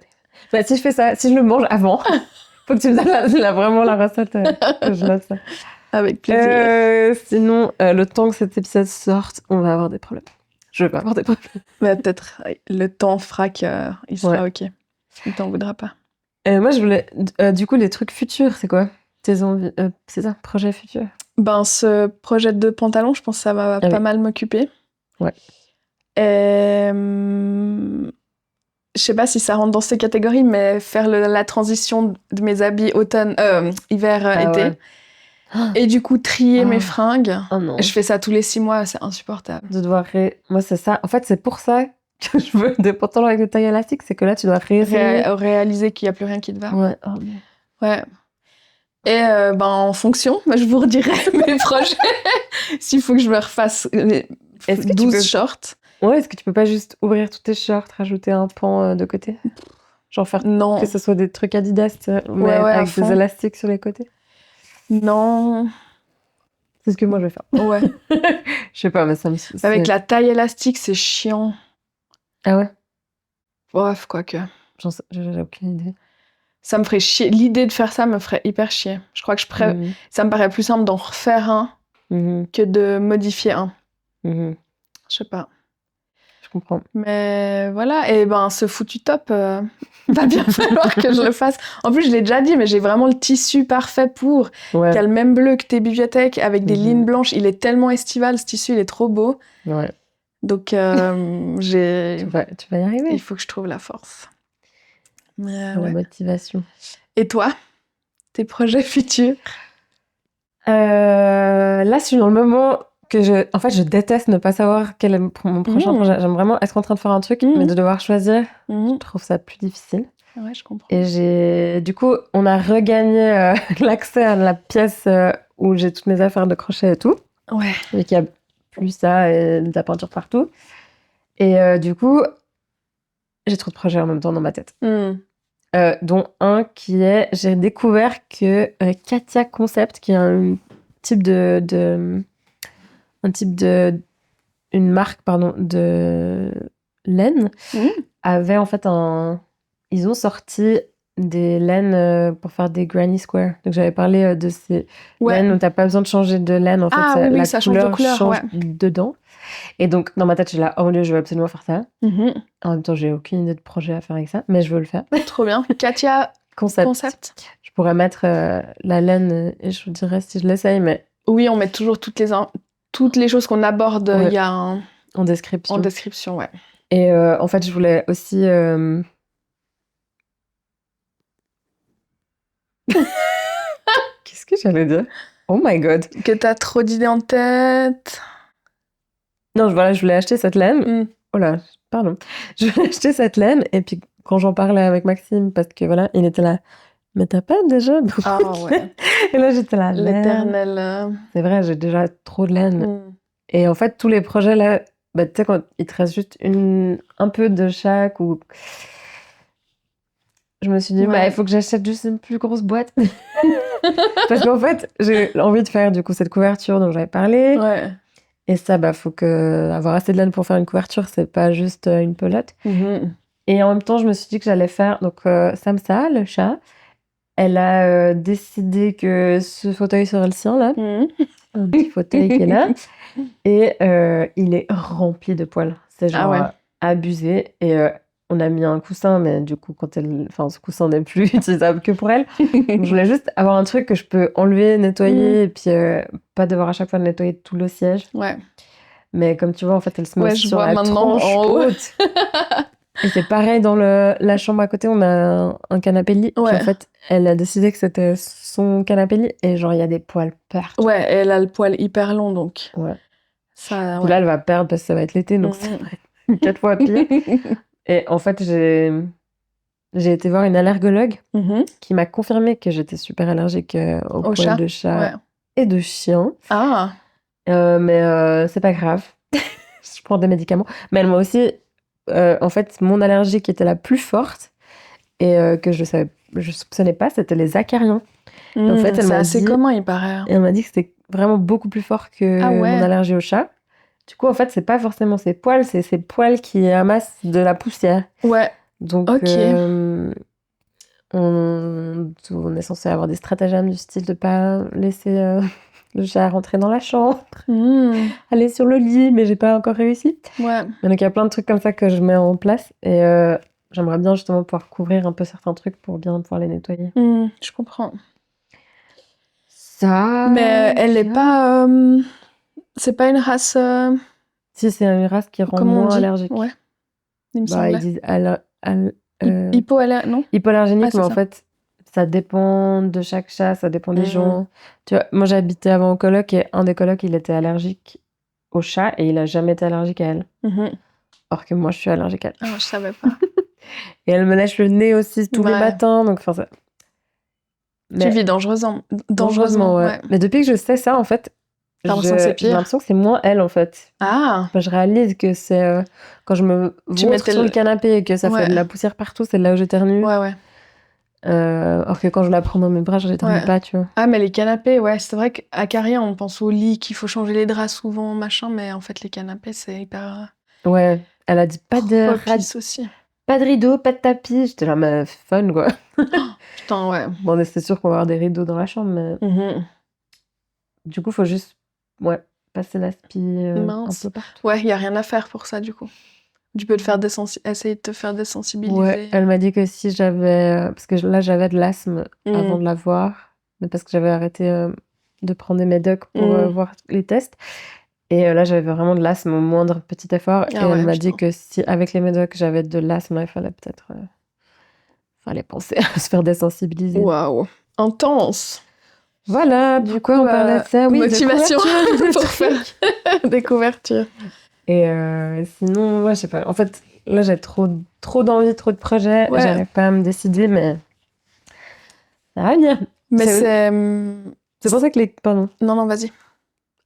Bah, si je fais ça, si je le mange avant, faut que tu me donnes vraiment la recette, que je note ça. Avec plaisir. Sinon, le temps que cet épisode sorte, on va avoir des problèmes. Je vais pas avoir des problèmes. Mais peut-être le temps fera qu'il sera OK. Il t'en voudra pas. Moi, je voulais... du coup, les trucs futurs, c'est quoi? Tes envies... c'est ça, projet futur? Ce projet de pantalon, je pense que ça va pas mal m'occuper. Ouais. Et... je sais pas si ça rentre dans ces catégories, mais faire la transition de mes habits hiver, été. Ouais. Et du coup, trier mes fringues. Oh non. Je fais ça tous les 6 mois, c'est insupportable. De devoir Moi, c'est ça. En fait, c'est pour ça que je veux des pantalons avec des tailles élastiques, c'est que là, tu dois réaliser qu'il n'y a plus rien qui te va. Ouais. Oh, ouais. Et en fonction, je vous redirai mes projets. S'il faut que je me refasse 12 shorts. Ouais, est-ce que tu peux pas juste ouvrir tous tes shorts, rajouter un pan de côté? Genre faire que ce soit des trucs Adidas, mais avec des élastiques sur les côtés? Non. C'est ce que moi je vais faire. Ouais. Je sais pas, mais ça me... Avec la taille élastique, c'est chiant. Ah ouais? Bref, quoique. J'ai aucune idée. Ça me ferait chier. L'idée de faire ça me ferait hyper chier. Je crois que ça me paraît plus simple d'en refaire un que de modifier un. Je sais pas. Je comprends. Mais voilà, et ce foutu top, va bien falloir que je le fasse. En plus, je l'ai déjà dit, mais j'ai vraiment le tissu parfait pour. Ouais. Qui a le même bleu que tes bibliothèques, avec des lignes blanches. Il est tellement estival, ce tissu, il est trop beau. Ouais. Donc, j'ai... Tu vas y arriver. Il faut que je trouve la force. Mais, la motivation. Et toi, tes projets futurs? Là, je suis dans le moment que je déteste ne pas savoir quel est mon prochain projet. J'aime vraiment être en train de faire un truc, mais de devoir choisir, je trouve ça plus difficile. Ouais, je comprends. Et du coup, on a regagné l'accès à la pièce où j'ai toutes mes affaires de crochet et tout. Ouais. Et qu'il y a plus ça et de la peinture partout. Et du coup, j'ai trop de projets en même temps dans ma tête. Dont un qui est... J'ai découvert que Katia Concept, qui est une marque de laine, avait en fait ils ont sorti des laines pour faire des granny square. Donc j'avais parlé de ces laines où t'as pas besoin de changer de laine, en fait, la ça couleur change dedans. Et donc dans ma tête, j'ai là, oh mon Dieu, je veux absolument faire ça. En même temps, j'ai aucune idée de projet à faire avec ça, mais je veux le faire. Trop bien. Katia Concept. Je pourrais mettre la laine et je vous dirais si je l'essaye, mais... Oui, on met toujours toutes les choses qu'on aborde, il y a en description. En description, ouais. Et en fait, je voulais aussi... Qu'est-ce que j'allais dire? Oh my god. Que t'as trop d'idées en tête. Non, je voulais acheter cette laine. Oh là, pardon. Je voulais acheter cette laine, et puis quand j'en parlais avec Maxime, parce que voilà, il était là, mais t'as pas déjà beaucoup de laine? Et là, j'étais là, l'éternel... C'est vrai, j'ai déjà trop de laine. Et en fait, tous les projets là, tu sais, quand il te reste juste un peu de chaque, ou... Je me suis dit, il faut que j'achète juste une plus grosse boîte. Parce qu'en fait, j'ai envie de faire du coup cette couverture dont j'avais parlé. Ouais. Et ça, faut avoir assez de laine pour faire une couverture, c'est pas juste une pelote. Et en même temps, je me suis dit que j'allais faire... Donc, Samsa, le chat, elle a décidé que ce fauteuil serait le sien, là. Un petit fauteuil qui est là. Et il est rempli de poils. C'est genre abusé. Et on a mis un coussin, mais du coup, ce coussin n'est plus utilisable que pour elle. Donc, je voulais juste avoir un truc que je peux enlever, nettoyer, et puis pas devoir à chaque fois nettoyer tout le siège. Ouais. Mais comme tu vois, en fait, elle se met sur la maintenant tranche haute. Et c'est pareil dans la chambre à côté, on a un canapé lit. Puis en fait, elle a décidé que c'était son canapé lit, et genre, il y a des poils partout. Ouais, et elle a le poil hyper long, donc. Ouais. Ça, Puis là, elle va perdre parce que ça va être l'été, donc ça va être 4 fois pire. Et en fait, j'ai été voir une allergologue qui m'a confirmé que j'étais super allergique aux poils de chat et de chien. Ah. Mais c'est pas grave. Je prends des médicaments. Mais elle m'a aussi... en fait, mon allergie qui était la plus forte et que je soupçonnais pas, c'était les acariens. En fait, c'est assez commun, il paraît. Et elle m'a dit que c'était vraiment beaucoup plus fort que mon allergie au chat. Du coup, en fait, c'est pas forcément ses poils, c'est ses poils qui amassent de la poussière. Ouais. Donc, on est censé avoir des stratagèmes du style de pas laisser le chat rentrer dans la chambre, aller sur le lit, mais j'ai pas encore réussi. Ouais. Donc, il y a plein de trucs comme ça que je mets en place et j'aimerais bien justement pouvoir couvrir un peu certains trucs pour bien pouvoir les nettoyer. Je comprends. Ça... Mais elle est pas... c'est pas une race... Si, c'est une race qui rend moins allergique. Ouais. Il me semblait. Ils disent hypoallergénique, non? Hypoallergénique, mais en fait, ça dépend de chaque chat, ça dépend des gens. Tu vois, moi, j'habitais avant au coloc et un des colocs, il était allergique au chat et il a jamais été allergique à elle. Or que moi, je suis allergique à elle. Ah, je savais pas. Et elle me lèche le nez aussi tous les matins, donc enfin ça... Tu vis dangereusement. Ouais. Mais depuis que je sais ça, en fait, j'ai l'impression que c'est moins elle, en fait. Ah. Je réalise que c'est quand je me vautre sur le canapé et que ça fait de la poussière partout, c'est là où j'éternue. Ouais. Alors que quand je la prends dans mes bras, je l'éternue pas, tu vois. Ah, mais les canapés, ouais, c'est vrai qu'à Carrière, on pense au lit, qu'il faut changer les draps souvent, machin, mais en fait, les canapés, c'est hyper... Ouais, elle a dit pas de aussi. Pas de rideau, pas de tapis. J'étais là, mais fun, quoi. Putain, ouais. Bon, c'est sûr qu'on va avoir des rideaux dans la chambre, mais... Du coup, faut juste passer l'aspi un peu partout. Ouais, il n'y a rien à faire pour ça, du coup. Tu peux essayer de te faire désensibiliser. Ouais, elle m'a dit que si j'avais... Parce que là, j'avais de l'asthme avant de l'avoir. Mais parce que j'avais arrêté de prendre des médocs pour voir les tests. Et là, j'avais vraiment de l'asthme au moindre petit effort. Et elle m'a dit que si, avec les médocs, j'avais de l'asthme, il fallait peut-être... fallait penser à se faire désensibiliser. Waouh, intense. Voilà, pourquoi on parlait de ça? Oui, motivation pour faire des couvertures. Et sinon, ouais, je sais pas. En fait, là, j'ai trop d'envie, trop de projets. Ouais. J'arrive pas à me décider, mais ça va bien. Mais c'est pour ça que les... Pardon. Non, vas-y.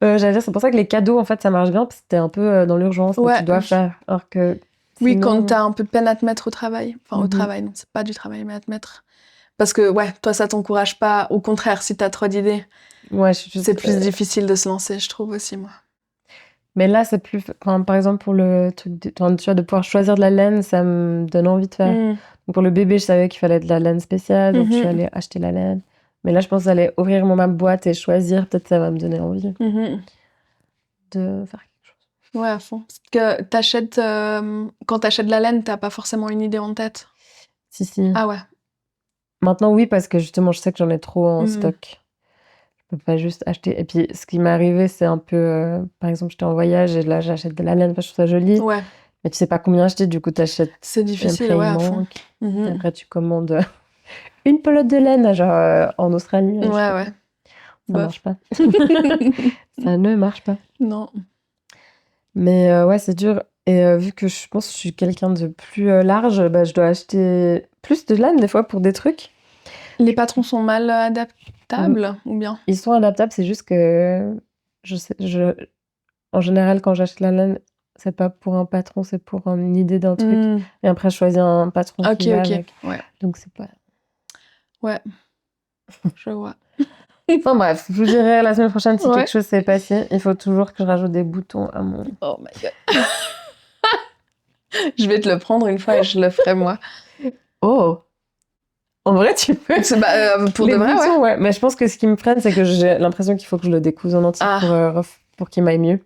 J'allais dire, c'est pour ça que les cadeaux, en fait, ça marche bien, parce que t'es un peu dans l'urgence, que tu dois faire. Alors que... Oui, quand t'as un peu de peine à te mettre au travail. Enfin, au travail, non, c'est pas du travail, mais à te mettre... Parce que, ouais, toi, ça t'encourage pas. Au contraire, si t'as trop d'idées, c'est plus difficile de se lancer, je trouve aussi, moi. Mais là, c'est plus... Enfin, par exemple, pour le truc de pouvoir choisir de la laine, ça me donne envie de faire. Donc, pour le bébé, je savais qu'il fallait de la laine spéciale, donc je suis allée acheter la laine. Mais là, je pense aller ouvrir ma boîte et choisir, peut-être ça va me donner envie de faire quelque chose. Ouais, à fond. Parce que quand t'achètes de la laine, t'as pas forcément une idée en tête. Si. Ah ouais. Maintenant, oui, parce que justement, je sais que j'en ai trop en stock. Je peux pas juste acheter. Et puis, ce qui m'est arrivé, c'est un peu... par exemple, j'étais en voyage et là, j'achète de la laine parce que je trouve ça joli. Ouais. Mais tu sais pas combien acheter, du coup, t'achètes... C'est difficile, ouais, à fond. Et après, tu commandes une pelote de laine, genre en Australie. Ouais. Ça marche pas. Ça ne marche pas. Non. Mais ouais, c'est dur. Et vu que je pense que je suis quelqu'un de plus large, je dois acheter plus de laine des fois pour des trucs. Les patrons sont mal adaptables ou bien? Ils sont adaptables, c'est juste que en général, quand j'achète la laine, c'est pas pour un patron, c'est pour une idée d'un truc. Et après, je choisis un patron qui va avec. Ouais. Donc, c'est pas... Ouais, je vois. Enfin bref, je vous dirai la semaine prochaine si quelque chose s'est passé. Il faut toujours que je rajoute des boutons à mon... Oh my god. Je vais te le prendre une fois et je le ferai moi. Oh. En vrai, tu peux. Pour de vrai, boutons, ouais. Mais je pense que ce qui me freine, c'est que j'ai l'impression qu'il faut que je le découse en entier pour qu'il m'aille mieux.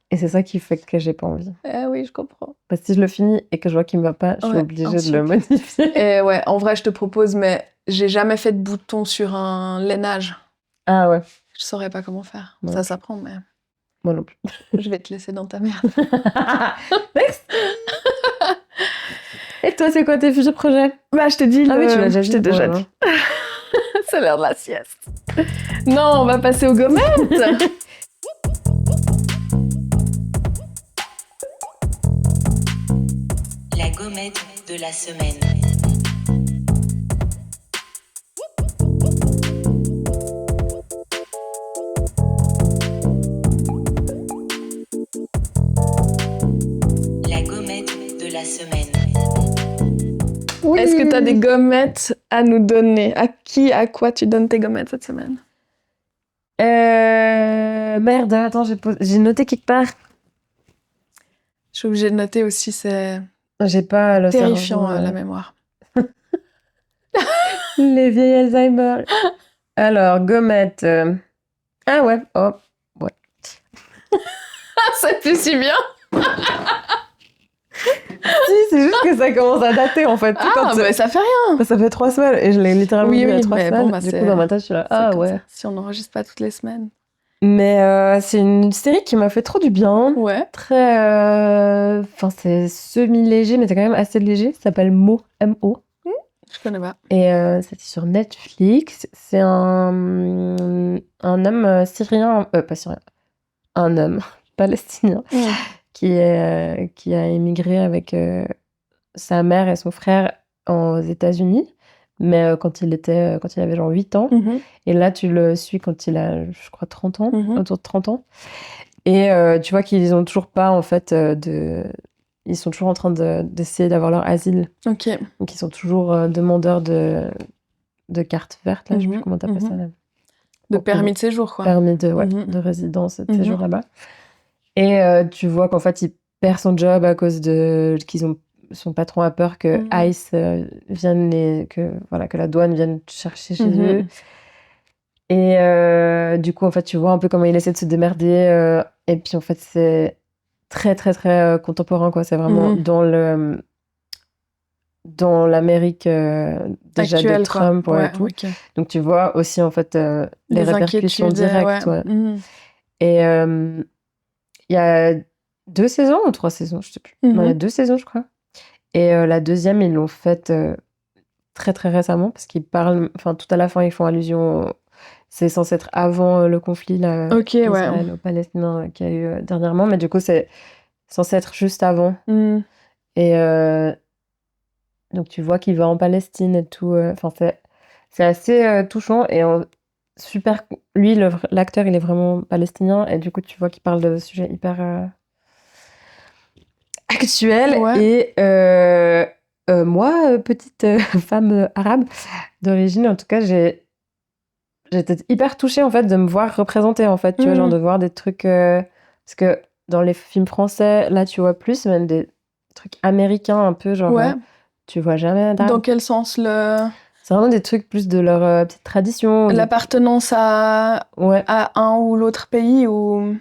Et c'est ça qui fait que j'ai pas envie. Oui, je comprends. Parce que si je le finis et que je vois qu'il me va pas, je suis obligée de le modifier. Et ouais, en vrai, je te propose, mais j'ai jamais fait de bouton sur un lainage. Ah ouais. Je saurais pas comment faire. Ouais. Ça s'apprend, mais... Moi non plus. Je vais te laisser dans ta merde. Next. Et toi, c'est quoi tes futurs projets? Je t'ai dit. Ah oui, tu l'as déjà dit. Je t'ai déjà dit. C'est l'heure de la sieste. Non, on va passer aux gommettes. La gommette de la semaine. t'as des gommettes à nous donner, à quoi tu donnes tes gommettes cette semaine? Merde, attends, j'ai noté quelque part. Je suis obligée de noter aussi, c'est J'ai pas le terrifiant cerveau, la mémoire. Les vieilles Alzheimer. Alors, gommettes. Ah ouais, oh, ouais. C'est plus si bien. Si, c'est juste que ça commence à dater en fait. Mais ça fait rien. Ça fait 3 semaines et je l'ai littéralement vu il y a 3 semaines. Bon, du coup, dans ma tête, je suis là, ah ouais. Ça. Si on n'enregistre pas toutes les semaines. Mais c'est une série qui m'a fait trop du bien. Ouais. Très. Enfin, c'est semi-léger, mais c'est quand même assez léger. Ça s'appelle Mo, M-O. Je connais pas. Et c'était sur Netflix. C'est un homme syrien. Pas syrien. Un homme palestinien qui a émigré avec sa mère et son frère aux États-Unis, mais quand il avait genre 8 ans. Et là, tu le suis quand il a, je crois, 30 ans, autour de 30 ans. Et tu vois qu'ils ont toujours pas, en fait, ils sont toujours en train d'essayer d'avoir leur asile. Ok. Donc, ils sont toujours demandeurs de carte verte, là, je sais plus comment t'appelles ça. Là. De permis de séjour, quoi. Permis de résidence et de séjour là-bas. Et tu vois qu'en fait, il perd son job à cause de son patron a peur que ICE vienne que la douane vienne chercher chez eux. Et du coup, en fait, tu vois un peu comment il essaie de se démerder. Et puis, en fait, c'est très, très, très contemporain, quoi. C'est vraiment dans l'Amérique déjà actuelle, de Trump. Quoi. Ouais, et tout. Okay. Donc, tu vois aussi, en fait, les répercussions directes. Ouais. Et il y a 2 saisons ou 3 saisons, je sais plus. Non, il y a 2 saisons, je crois. Et la deuxième, ils l'ont faite très, très récemment, parce qu'ils parlent... Enfin, tout à la fin, ils font allusion... C'est censé être avant le conflit là, israélo-palestinien qu'il y a eu dernièrement, mais du coup, c'est censé être juste avant. Et donc, tu vois qu'il va en Palestine et tout. Enfin, c'est assez touchant et super... Lui, l'acteur, il est vraiment palestinien, et du coup, tu vois qu'il parle de sujets hyper... actuel. Et moi, petite femme arabe d'origine, en tout cas, j'étais hyper touchée en fait de me voir représentée en fait, tu vois, genre de voir des trucs parce que dans les films français, là tu vois plus même des trucs américains un peu genre tu vois jamais d'arabe. Dans quel sens C'est vraiment des trucs plus de leur petite tradition. L'appartenance à un ou l'autre pays ou...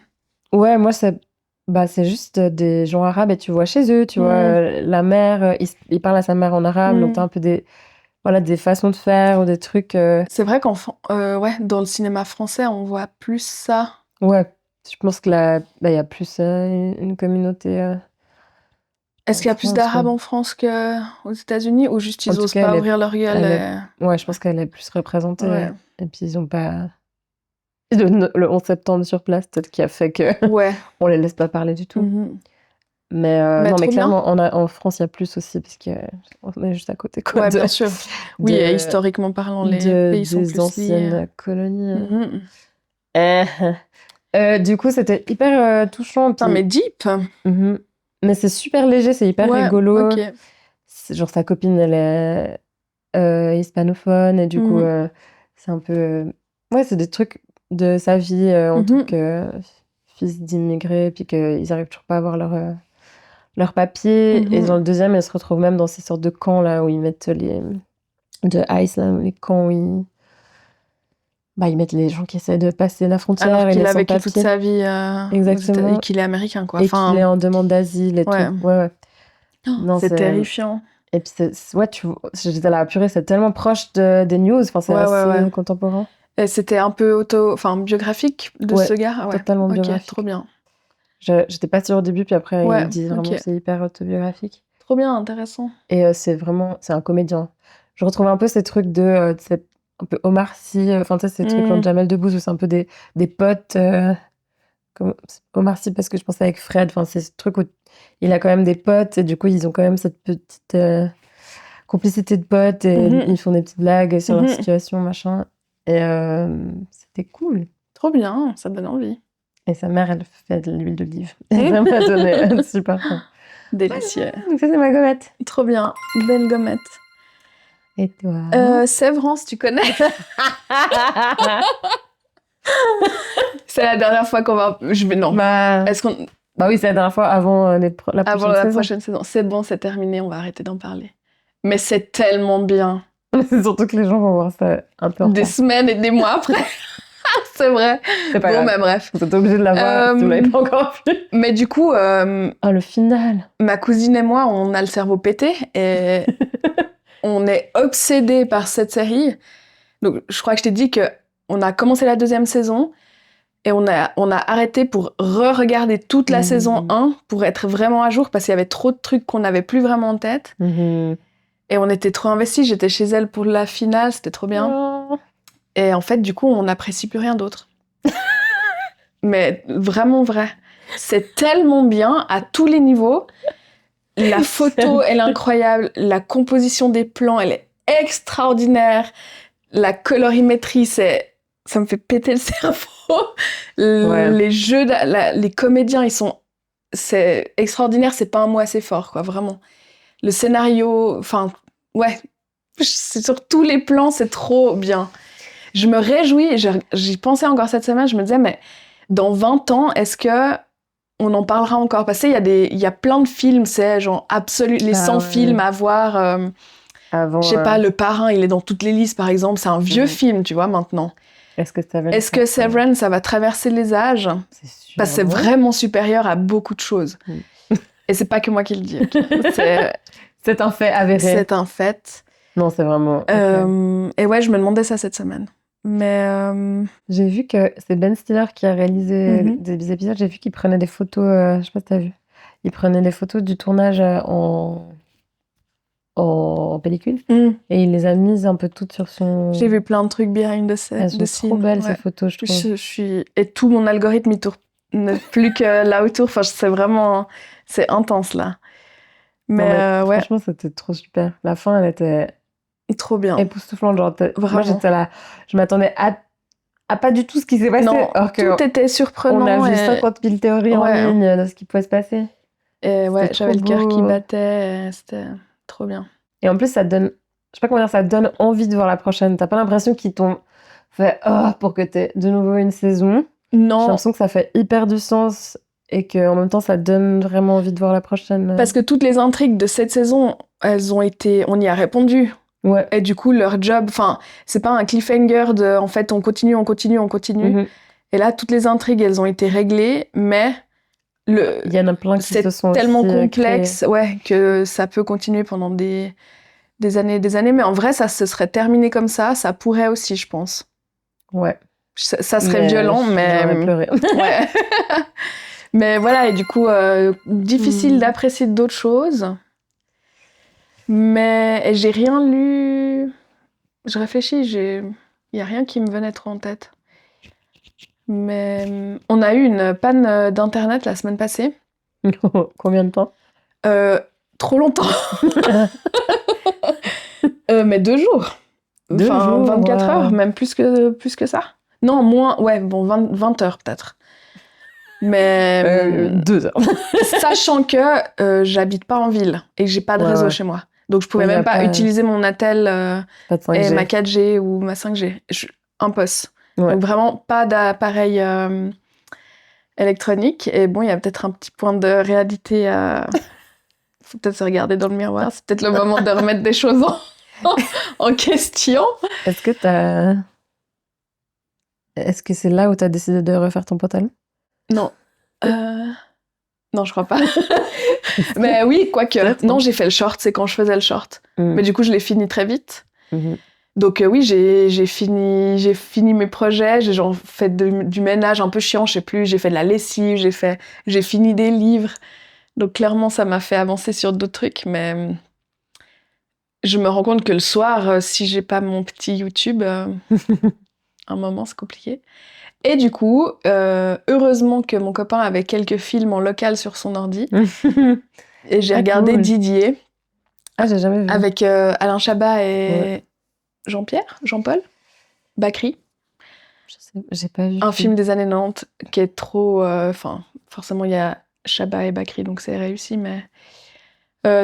Ouais, moi c'est juste des gens arabes et tu vois chez eux, tu vois, la mère, il parle à sa mère en arabe, donc t'as un peu des façons de faire ou des trucs... C'est vrai dans le cinéma français, on voit plus ça. Ouais, je pense que il y a plus une communauté... Est-ce qu'il y a plus d'arabes en France qu'aux États-Unis ou juste ils osent pas ouvrir leur gueule Ouais, je pense qu'elle est plus représentée. Et puis ils ont pas... Le 11 septembre sur place, peut-être qui a fait que on les laisse pas parler du tout. Mais non, mais clairement, en France, il y a plus aussi, parce qu'on est juste à côté. Quoi, ouais, bien sûr. Oui, et historiquement parlant, les pays sont plus des anciennes colonies. Du coup, c'était hyper touchant. Putain, mais deep. Mais c'est super léger, c'est hyper rigolo. Okay. Genre, sa copine, elle est hispanophone, et du coup, c'est un peu... Ouais, c'est des trucs de sa vie en tant que fils d'immigrés, puis qu'ils arrivent toujours pas à avoir leur papier. Et dans le deuxième, elle se retrouve même dans ces sortes de camps là où ils mettent de ICE, là, les camps où ils mettent les gens qui essaient de passer la frontière. Alors qu'il a vécu toute sa vie exactement. Et qu'il est américain, quoi. Et qu'il est en demande d'asile et tout. Ouais. Non, c'est terrifiant. Et puis j'étais là, purée, c'est tellement proche des news. Enfin, c'est assez contemporain. Et c'était un peu biographique de ce gars. Totalement biographique. Trop bien. J'étais pas sûre au début, puis après, il dit vraiment que c'est hyper autobiographique. Trop bien, intéressant. Et c'est un comédien. Je retrouve un peu ces trucs de, un peu Omar Sy, enfin, tu sais, ces trucs comme Jamel Debbouze, où c'est un peu des potes, comme Omar Sy, parce que je pensais avec Fred, enfin, c'est ce truc où il a quand même des potes, et du coup, ils ont quand même cette petite complicité de potes, et ils font des petites blagues sur leur situation, machin. Et c'était cool. Trop bien, ça donne envie. Et sa mère, elle fait de l'huile d'olive. Et ça m'a donné super faim. Délicieux. Donc ça, c'est ma gommette. Trop bien, belle gommette. Et toi Sévrance, tu connais? C'est la dernière fois qu'on va... Non. Est-ce qu'on... Bah oui, c'est la dernière fois avant la prochaine saison. C'est bon, c'est terminé, on va arrêter d'en parler. Mais c'est tellement bien. C'est surtout que les gens vont voir ça un peu en des semaines et des mois après. C'est vrai. C'est pas bon, grave. Mais bref. Vous êtes obligé de la voir si vous l'avez pas encore vu. Mais du coup... le final. Ma cousine et moi, on a le cerveau pété et on est obsédés par cette série. Donc, je crois que je t'ai dit qu'on a commencé la 2e saison et on a arrêté pour re-regarder toute la saison 1 pour être vraiment à jour parce qu'il y avait trop de trucs qu'on n'avait plus vraiment en tête. Et on était trop investis. J'étais chez elle pour la finale, c'était trop bien. Oh. Et en fait, du coup, on n'apprécie plus rien d'autre. Mais vraiment vrai. C'est tellement bien à tous les niveaux. La photo, elle est incroyable. La composition des plans, elle est extraordinaire. La colorimétrie, ça me fait péter le cerveau. Les jeux, les comédiens, c'est extraordinaire. C'est pas un mot assez fort, quoi, vraiment. Le scénario, c'est sur tous les plans, c'est trop bien. Je me réjouis, j'y pensais encore cette semaine, je me disais, mais dans 20 ans, est-ce que on en parlera encore? Parce qu'il y a plein de films, c'est genre les 100 films à voir. Je sais pas, Le Parrain, il est dans toutes les listes, par exemple. C'est un vieux film, tu vois, maintenant. Est-ce que Severance, ça va traverser les âges? C'est sûr. Parce que c'est vraiment supérieur à beaucoup de choses. Et c'est pas que moi qui le dis. C'est un fait avéré. C'est un fait. Non, c'est vraiment... Et ouais, je me demandais ça cette semaine. Mais j'ai vu que c'est Ben Stiller qui a réalisé des épisodes. J'ai vu qu'il prenait des photos, je sais pas si t'as vu. Il prenait des photos du tournage en pellicule et il les a mises un peu toutes sur son... J'ai vu plein de trucs behind the scenes. Elles sont trop belles, ces photos, je trouve. Et tout mon algorithme, il tourne plus que là autour. Enfin, c'est vraiment... C'est intense, là. Mais ouais. Franchement, c'était trop super. La fin, elle était... Trop bien. Époustouflante. Genre, moi, j'étais là... Je m'attendais à pas du tout ce qui s'est passé. Non, tout était surprenant. On a vu 50 000 théories en ligne de ce qui pouvait se passer. Et ouais, j'avais le cœur qui battait. C'était trop bien. Et en plus, ça donne... Je sais pas comment dire, ça donne envie de voir la prochaine. T'as pas l'impression qu'ils t'ont fait pour que t'aies de nouveau une saison. Non. J'ai l'impression que ça fait hyper du sens et qu'en même temps, ça donne vraiment envie de voir la prochaine. Parce que toutes les intrigues de cette saison, on y a répondu. Ouais. Et du coup, leur job, c'est pas un cliffhanger de, en fait, on continue. Et là, toutes les intrigues, elles ont été réglées, mais il y en a plein qui se sont tellement complexe, que ça peut continuer pendant des années et des années. Mais en vrai, ça se serait terminé comme ça pourrait aussi, je pense. Ouais. Ça serait violent, mais... J'aurais pleuré. Ouais. Mais voilà, et du coup, difficile d'apprécier d'autres choses. Mais j'ai rien lu. Je réfléchis, il y a rien qui me venait trop en tête. Mais on a eu une panne d'internet la semaine passée. Combien de temps? Trop longtemps. Mais 2 jours. 24 heures, même plus que ça. Non, moins, 20 heures peut-être. Mais 2 heures. Sachant que j'habite pas en ville et que j'ai pas de réseau chez moi. Donc je pouvais même pas utiliser mon Attel et ma 4G ou ma 5G. Un poste. Ouais. Donc vraiment pas d'appareil électronique. Et bon, il y a peut-être un petit point de réalité à... Faut peut-être se regarder dans le miroir. C'est peut-être le moment de remettre des choses en question. Est-ce que c'est là où tu as décidé de refaire ton pantalon? Non. Non, je crois pas. Mais oui, quoique. Non, j'ai fait le short, c'est quand je faisais le short. Mais du coup, je l'ai fini très vite. Donc oui, j'ai fini mes projets, j'ai genre fait du ménage un peu chiant, je sais plus, j'ai fait de la lessive, j'ai fini des livres. Donc clairement, ça m'a fait avancer sur d'autres trucs, mais je me rends compte que le soir, si j'ai pas mon petit YouTube, un moment, c'est compliqué. Et du coup, heureusement que mon copain avait quelques films en local sur son ordi. Et j'ai regardé Didier. Ah, j'ai jamais vu. Avec Alain Chabat et Jean-Paul Bacri. J'ai pas vu. Un film des années 90 qui est trop... forcément, il y a Chabat et Bacri, donc c'est réussi, mais...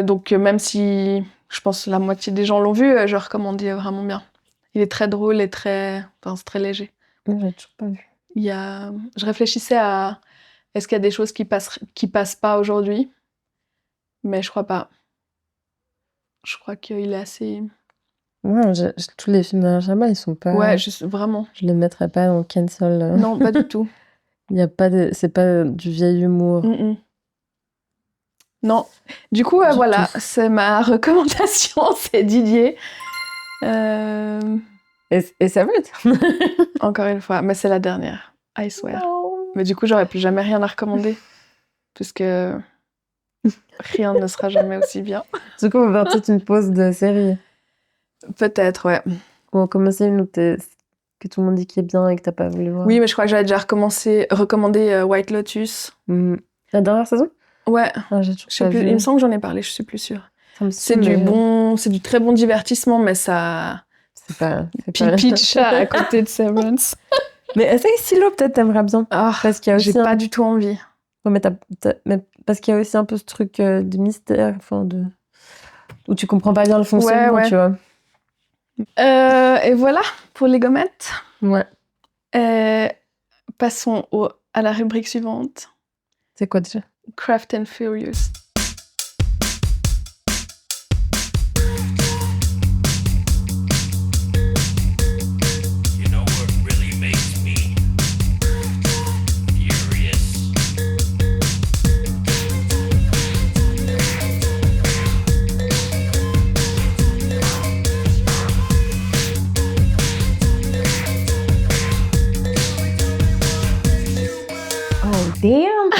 donc, même si Je pense que la moitié des gens l'ont vu, je recommande vraiment bien. Il est très drôle et très... Enfin, c'est très léger. J'ai toujours pas vu. Je réfléchissais à... Est-ce qu'il y a des choses qui passent pas aujourd'hui? Mais je crois pas. Je crois qu'il est assez... Ouais, tous les films d'Alain Chabat, ils sont pas... Ouais, vraiment. Je les mettrais pas dans cancel. Non, pas du tout. Il y a pas de... C'est pas du vieil humour. Non. Du coup, voilà, c'est ma recommandation, c'est Didier. Et ça va être. Encore une fois, mais c'est la dernière, I swear. Mais du coup, j'aurais plus jamais rien à recommander, puisque rien ne sera jamais aussi bien. Du coup, on va faire toute une pause de série. Peut-être, ouais. Ou on commence une que tout le monde dit qu'il est bien et que t'as pas voulu voir. Oui, mais je crois que j'avais déjà recommandé White Lotus. La dernière saison? Ouais. J'ai toujours pas vu. Il me semble que j'en ai parlé, je suis plus sûre. C'est du très bon divertissement, mais ça... C'est pas... pitch à côté de Severance. Mais essaye Silo, peut-être t'aimerais bien. Parce qu'il y a aussi pas du tout envie. Ouais, mais parce qu'il y a aussi un peu ce truc de mystère, où tu comprends pas bien le fonctionnement, tu vois. Et voilà pour les gommettes. Ouais. Passons à la rubrique suivante. C'est quoi déjà? Craft and Furious. Damn!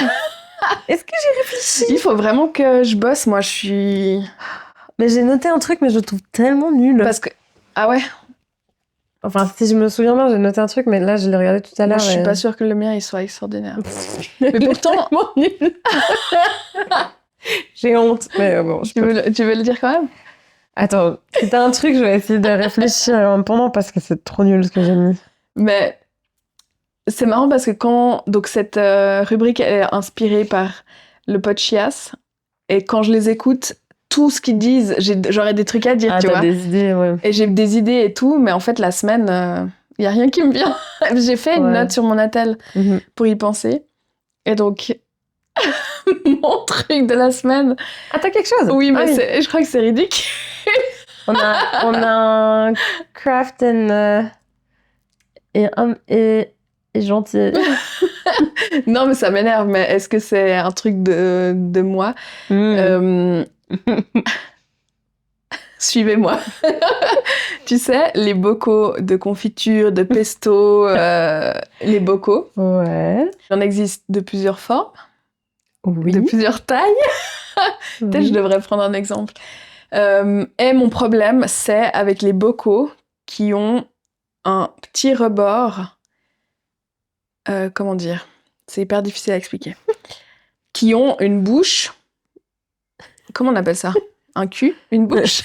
Est-ce que j'ai réfléchi? Il faut vraiment que je bosse, moi je suis... Mais j'ai noté un truc, mais je le trouve tellement nul. Parce que... Ah ouais? Enfin, si je me souviens bien, j'ai noté un truc, mais là, je l'ai regardé tout à l'heure. Je suis pas sûre que le mien, il soit extraordinaire. Mais pourtant... nul. J'ai honte, mais bon... Tu veux le dire quand même? Attends, si t'as un truc, je vais essayer de réfléchir pendant, parce que c'est trop nul ce que j'ai mis. Mais... C'est marrant parce que donc cette rubrique elle est inspirée par le podcast et quand je les écoute, tout ce qu'ils disent, j'aurais des trucs à dire, tu vois. Des idées, ouais. Et j'ai des idées et tout, mais en fait la semaine, y a rien qui me vient. J'ai fait une note sur mon attel pour y penser. Et donc mon truc de la semaine. Ah, t'as quelque chose? Oui, mais je crois que c'est ridicule. on a un craft and et gentil. Non, mais ça m'énerve, mais est-ce que c'est un truc de moi? Suivez-moi. Tu sais, les bocaux de confiture, de pesto, les bocaux. Ouais. Il en existe de plusieurs formes. Oui. De plusieurs tailles. Peut-être que je devrais prendre un exemple. Et mon problème, c'est avec les bocaux qui ont un petit rebord... comment dire? C'est hyper difficile à expliquer. Qui ont une bouche... Comment on appelle ça? Un cul? Une bouche?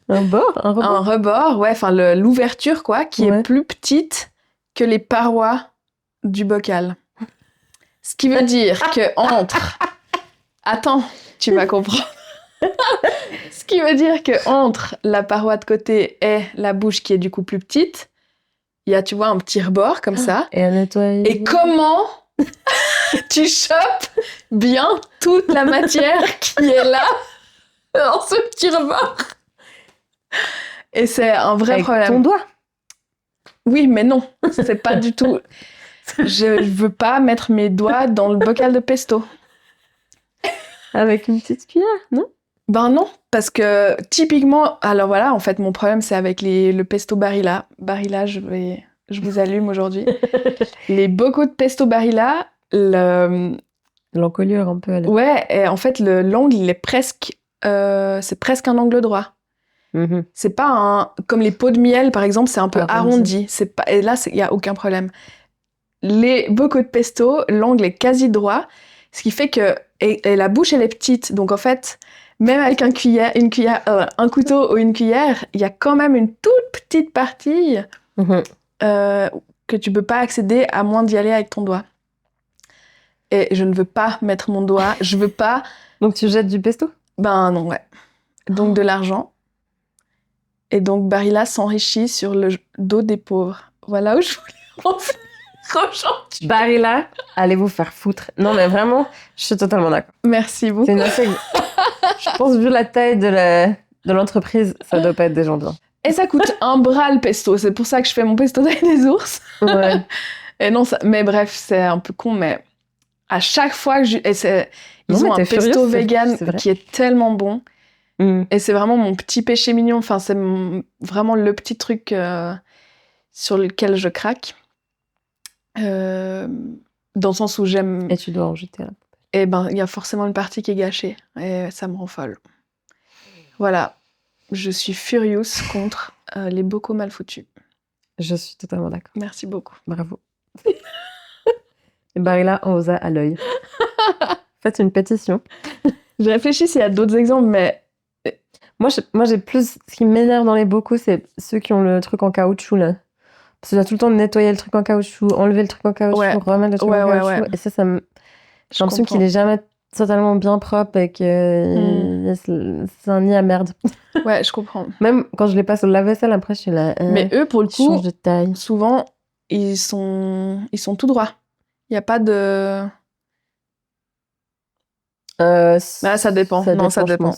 Un rebord? Un rebord, ouais. Enfin, l'ouverture, quoi, qui est plus petite que les parois du bocal. Ce qui veut dire que entre... Attends, tu vas comprendre. Ce qui veut dire que entre la paroi de côté et la bouche qui est du coup plus petite, il y a, tu vois, un petit rebord comme ça. Et à nettoyer. Et comment tu chopes bien toute la matière qui est là dans ce petit rebord? Et c'est un vrai problème. Avec ton doigt? Oui, mais non, c'est pas du tout... Je veux pas mettre mes doigts dans le bocal de pesto. Avec une petite cuillère, non? Ben non, parce que typiquement... Alors voilà, en fait, mon problème, c'est avec le pesto Barilla. Barilla, je vous allume aujourd'hui. Les bocaux de pesto Barilla, l'encolure un peu. Ouais, et en fait, l'angle, il est presque... c'est presque un angle droit. C'est pas comme les pots de miel, par exemple, c'est un peu arrondi. Et là, il n'y a aucun problème. Les bocaux de pesto, l'angle est quasi droit, ce qui fait que... Et la bouche, elle est petite. Donc, en fait, même avec un couteau ou une cuillère, il y a quand même une toute petite partie que tu peux pas accéder à moins d'y aller avec ton doigt. Et je ne veux pas mettre mon doigt, je veux pas... Donc, tu jettes du pesto? Ben non, ouais. donc de l'argent. Et donc Barilla s'enrichit sur le dos des pauvres. Voilà où je voulais en venir aujourd'hui. Barilla, allez vous faire foutre. Non, mais vraiment, je suis totalement d'accord. Merci beaucoup. C'est une assez... Je pense, vu la taille de l'entreprise, ça doit pas être des gens bien. Et ça coûte un bras le pesto. C'est pour ça que je fais mon pesto d'ail des ours. Ouais. Et non, mais bref, c'est un peu con, mais à chaque fois que ils ont un pesto vegan qui est tellement bon. Et c'est vraiment mon petit péché mignon. Enfin, c'est vraiment le petit truc sur lequel je craque. Dans le sens où j'aime... Et tu dois en jeter là. Et ben, il y a forcément une partie qui est gâchée. Et ça me rend folle. Voilà. Je suis furieuse contre les bocaux mal foutus. Je suis totalement d'accord. Merci beaucoup. Bravo. Et Barilla, on vous a à l'œil. Faites une pétition. Je réfléchis s'il y a d'autres exemples, mais... Moi, j'ai plus... Ce qui m'énerve dans les bocaux, c'est ceux qui ont le truc en caoutchouc, là. Parce que tu dois tout le temps nettoyer le truc en caoutchouc, enlever le truc en caoutchouc, remettre le truc en caoutchouc. Ouais. Et ça me... J'ai l'impression qu'il est jamais totalement bien propre et que c'est un nid à merde. Ouais, je comprends. Même quand je les passe au lave-vaisselle, après, je suis là... Mais eux, pour le coup, change de taille. Souvent, ils sont tout droits. Il n'y a pas de... ça dépend. Ça dépend.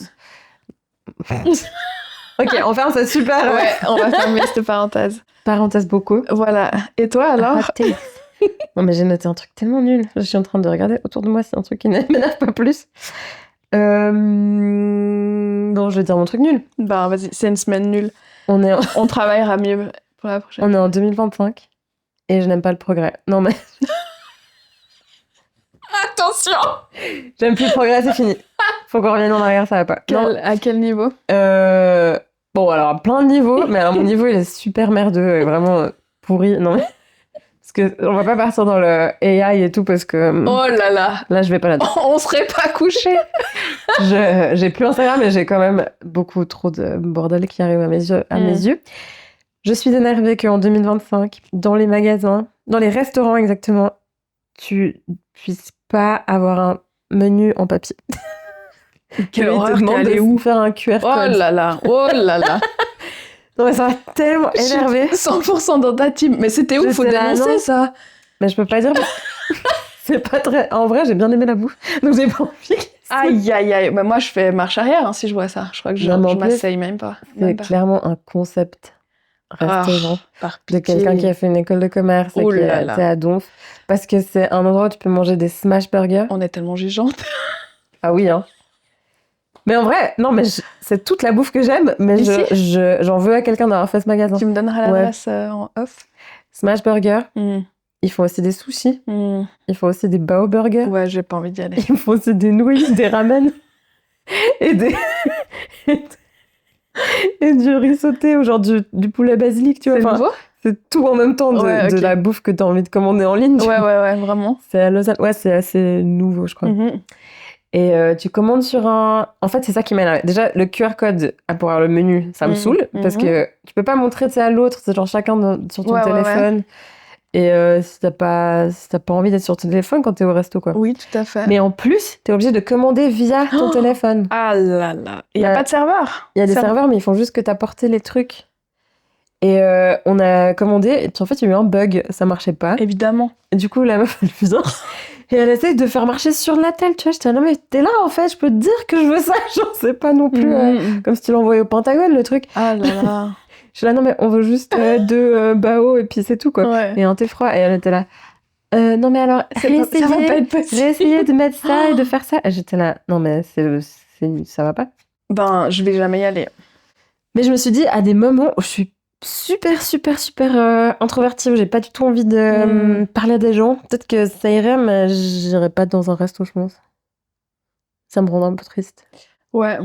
Ok, on ferme cette super... Ouais, on va fermer cette parenthèse. Parenthèse beaucoup. Voilà. Et toi, alors? Non, mais j'ai noté un truc tellement nul. Je suis en train de regarder autour de moi, c'est un truc qui ne m'énerve pas plus. Bon, je vais dire mon truc nul. Bah, vas-y, c'est une semaine nulle. On travaillera mieux pour la prochaine. On est en 2025 et je n'aime pas le progrès. Non, mais... Attention! J'aime plus le progrès, c'est fini. Faut qu'on revienne en arrière, ça va pas. À quel niveau? Bon, alors, à plein de niveaux, mais alors mon niveau, il est super merdeux et vraiment pourri. Non, mais... Parce qu'on va pas partir dans le AI et tout, parce que... Oh là là! Là, je vais pas là-dedans. On serait pas couchés! J'ai plus Instagram, mais j'ai quand même beaucoup trop de bordel qui arrive à mes yeux. Je suis énervée qu'en 2025, dans les magasins, dans les restaurants exactement, tu puisses pas avoir un menu en papier. Quelle horreur, t'es allée où? Faire un QR code. Oh là là! Oh là là! Non, mais ça m'a tellement énervée. 100% dans ta team. Mais c'était où? Faut dénoncer ça. Mais je peux pas dire. C'est pas très... En vrai, j'ai bien aimé la bouffe. Donc j'ai pas envie. Aïe, aïe, aïe. Mais moi, je fais marche arrière si je vois ça. Je crois que je m'asseye même pas. C'est clairement un concept restaurant de quelqu'un qui a fait une école de commerce et qui a été à Donf. Parce que c'est un endroit où tu peux manger des smash burgers. On est tellement jugeantes. Ah oui, hein. Mais en vrai, non, mais c'est toute la bouffe que j'aime, mais j'en veux à quelqu'un d'avoir fait ce magasin. Tu me donneras l'adresse en off. Smash Burger. Ils font aussi des sushis. Ils font aussi des bao burgers. Ouais, j'ai pas envie d'y aller. Ils font aussi des nouilles, des ramen et et du riz sauté ou genre du poulet basilic, tu vois. C'est nouveau ? C'est tout en même temps de la bouffe que t'as envie de commander en ligne. Ouais, vraiment. C'est à Lausanne. Ouais, c'est assez nouveau, je crois. Et tu commandes sur un... En fait, c'est ça qui m'énerve. Déjà, le QR code pour avoir le menu, ça me saoule. Parce que tu peux pas montrer à l'autre. C'est genre chacun sur ton téléphone. Ouais. Et si t'as pas envie d'être sur ton téléphone quand t'es au resto, quoi. Oui, tout à fait. Mais en plus, t'es obligé de commander via ton téléphone. Ah là là. Il y a pas de serveur. Il y a des serveurs, mais ils font juste que t'apporter les trucs. Et on a commandé, et puis en fait, il y a eu un bug, ça marchait pas. Évidemment. Et du coup, la meuf, elle vient, et elle essaye de faire marcher sur la telle, tu vois. J'étais là, non mais t'es là, en fait, je peux te dire que je veux ça. Genre, c'est pas non plus comme si tu l'envoyais au Pentagone, le truc. Ah là là. Je suis là, non mais on veut juste 2 bao, et puis c'est tout, quoi. Ouais. Et un thé froid, et elle était là, non mais alors, réessayez de mettre ça et de faire ça. Et j'étais là, non mais ça va pas. Ben, je vais jamais y aller. Mais je me suis dit, à des moments où je suis super introvertie, où j'ai pas du tout envie de parler à des gens. Peut-être que ça irait, mais j'irais pas dans un resto, je pense. Ça me rend un peu triste. Ouais.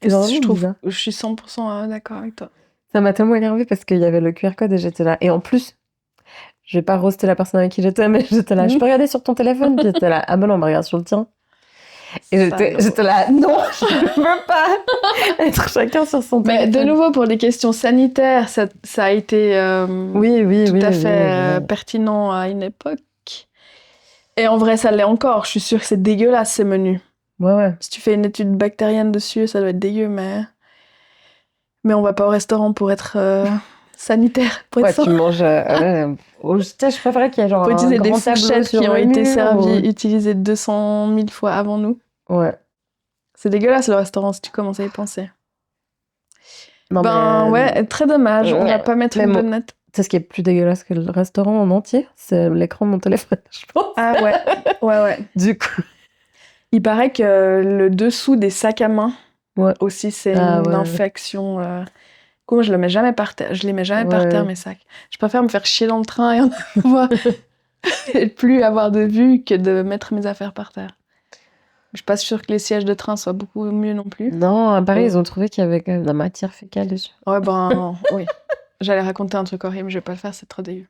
Je trouve. Je suis 100% d'accord avec toi. Ça m'a tellement énervée parce qu'il y avait le QR code et j'étais là. Et en plus, je vais pas roaster la personne avec qui j'étais, mais j'étais là. Je peux regarder sur ton téléphone? Puis j'étais là. Ah ben non, on va regarder sur le tien. Et j'étais là, non, je ne veux pas être chacun sur son téléphone. Mais de nouveau, pour des questions sanitaires, ça a été tout à fait pertinent à une époque. Et en vrai, ça l'est encore. Je suis sûre que c'est dégueulasse, ces menus. Ouais. Si tu fais une étude bactérienne dessus, ça doit être dégueu, mais on va pas au restaurant pour être sanitaire. Pour être tu manges... je préférais qu'il y ait genre pour un utiliser des grand tableau fourchettes sur qui ont le été mur, utilisées 200 000 fois avant nous. Ouais. C'est dégueulasse le restaurant si tu commences à y penser. Non, ouais, très dommage. On va pas mettre une bonne note. Tu sais ce qui est plus dégueulasse que le restaurant en entier? C'est l'écran de mon téléphone, je pense. Ah ouais. Du coup. Il paraît que le dessous des sacs à main aussi, c'est une infection. Moi, je le mets jamais par terre. Je les mets jamais par terre, mes sacs. Je préfère me faire chier dans le train et en avoir et plus avoir de vue que de mettre mes affaires par terre. Je suis pas sûre que les sièges de train soient beaucoup mieux non plus. Non, à Paris, ils ont trouvé qu'il y avait quand même de la matière fécale dessus. Ouais, oui. J'allais raconter un truc horrible, je vais pas le faire, c'est trop dégueu.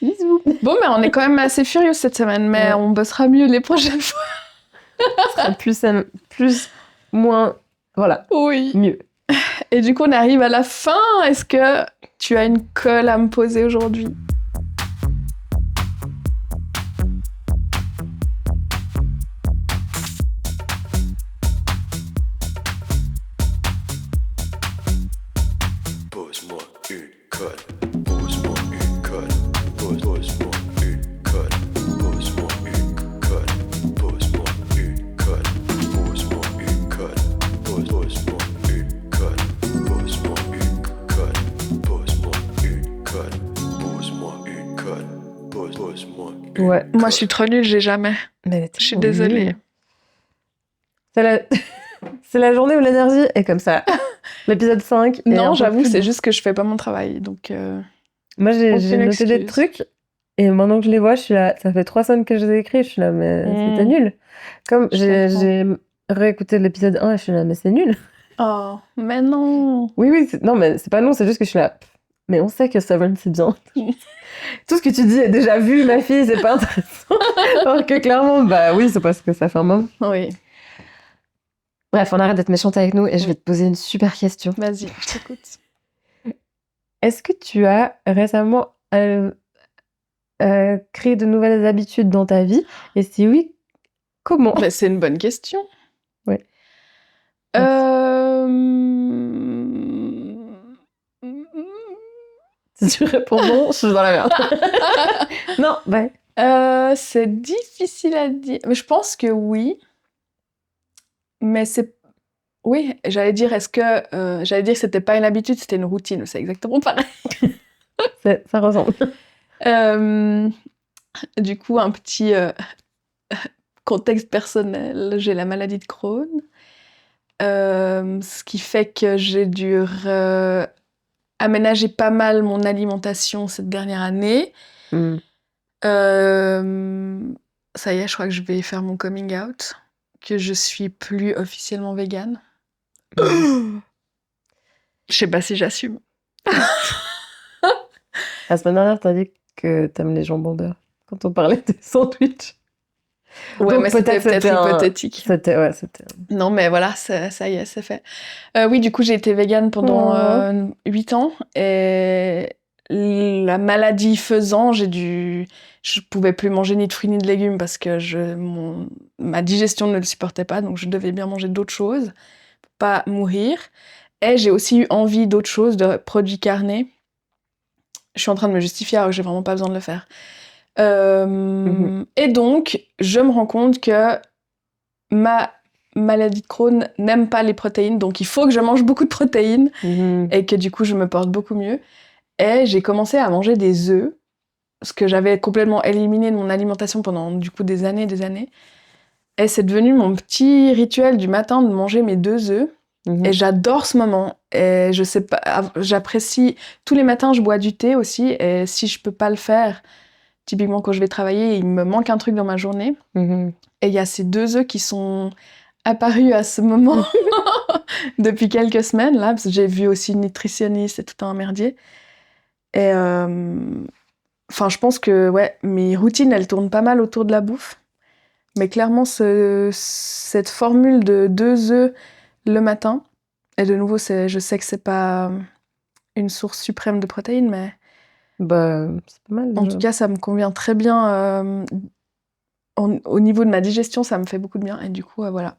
Bisous. Bon, mais on est quand même assez furieux cette semaine, mais on bossera mieux les prochaines fois. Ce sera plus, moins, voilà. Oui. Mieux. Et du coup, on arrive à la fin. Est-ce que tu as une colle à me poser aujourd'hui ? Pose-moi une colle. Pose-moi une colle. Pose-moi une colle. Pose-moi une colle. Pose-moi une colle. Pose-moi une colle. Pose-moi une colle. Pose-moi une colle. Pose-moi une colle. Pose-moi une colle. Pose-moi une colle. Ouais. Moi, je suis trop nulle, j'ai jamais. Mais je suis désolée. C'est la journée où l'énergie est comme ça. L'épisode 5. Non, j'avoue, c'est juste que je fais pas mon travail. Donc, moi, j'ai noté des trucs. Et maintenant que je les vois, je suis là. Ça fait 3 semaines que je les ai écrits. Je suis là, mais c'était nul. Comme j'ai réécouté l'épisode 1 et je suis là, mais c'est nul. Oh, mais non. Oui, non, mais c'est pas non, c'est juste que je suis là. Mais on sait que Severance, c'est bien. Tout ce que tu dis est déjà vu, ma fille, c'est pas intéressant. Alors que clairement, bah oui, c'est parce que ça fait un moment. Oui. Bref, on arrête d'être méchante avec nous et je vais te poser une super question. Vas-y, je t'écoute. Est-ce que tu as récemment créé de nouvelles habitudes dans ta vie? Et si oui, comment? Bah, c'est une bonne question. Oui. Si tu réponds non, je suis dans la merde. Non, ouais. C'est difficile à dire. Mais je pense que oui. Mais c'est... Oui, j'allais dire que c'était pas une habitude, c'était une routine. C'est exactement pareil. Ça ressemble. Du coup, un petit contexte personnel. J'ai la maladie de Crohn. Ce qui fait que j'ai dû aménager pas mal mon alimentation cette dernière année. Ça y est, je crois que je vais faire mon coming out, que je suis plus officiellement végane. Je sais pas si j'assume. La semaine dernière, t'as dit que t'aimes les jambons beurre quand on parlait des sandwichs. Ouais, donc mais c'était peut-être hypothétique. C'était. Non, mais voilà, ça y est, c'est fait. Oui, du coup, j'ai été végane pendant 8 ans et la maladie faisant, je pouvais plus manger ni de fruits ni de légumes parce que ma digestion ne le supportait pas, donc je devais bien manger d'autres choses pour pas mourir. Et j'ai aussi eu envie d'autres choses, de produits carnés. Je suis en train de me justifier alors que j'ai vraiment pas besoin de le faire. Et donc, je me rends compte que ma maladie de Crohn n'aime pas les protéines, donc il faut que je mange beaucoup de protéines et que du coup, je me porte beaucoup mieux. Et j'ai commencé à manger des œufs, ce que j'avais complètement éliminé de mon alimentation pendant du coup des années. Et c'est devenu mon petit rituel du matin de manger mes 2 œufs. Et j'adore ce moment. Et je sais pas, j'apprécie. Tous les matins, je bois du thé aussi. Et si je peux pas le faire, typiquement quand je vais travailler, il me manque un truc dans ma journée. Et il y a ces 2 œufs qui sont apparus à ce moment depuis quelques semaines, là, parce que j'ai vu aussi une nutritionniste et tout un merdier. Et enfin, je pense que mes routines, elles tournent pas mal autour de la bouffe. Mais clairement, cette formule de 2 œufs le matin, et de nouveau, je sais que c'est pas une source suprême de protéines, mais bah, c'est pas mal. En tout cas, ça me convient très bien. Au niveau de ma digestion, ça me fait beaucoup de bien. Et du coup, voilà.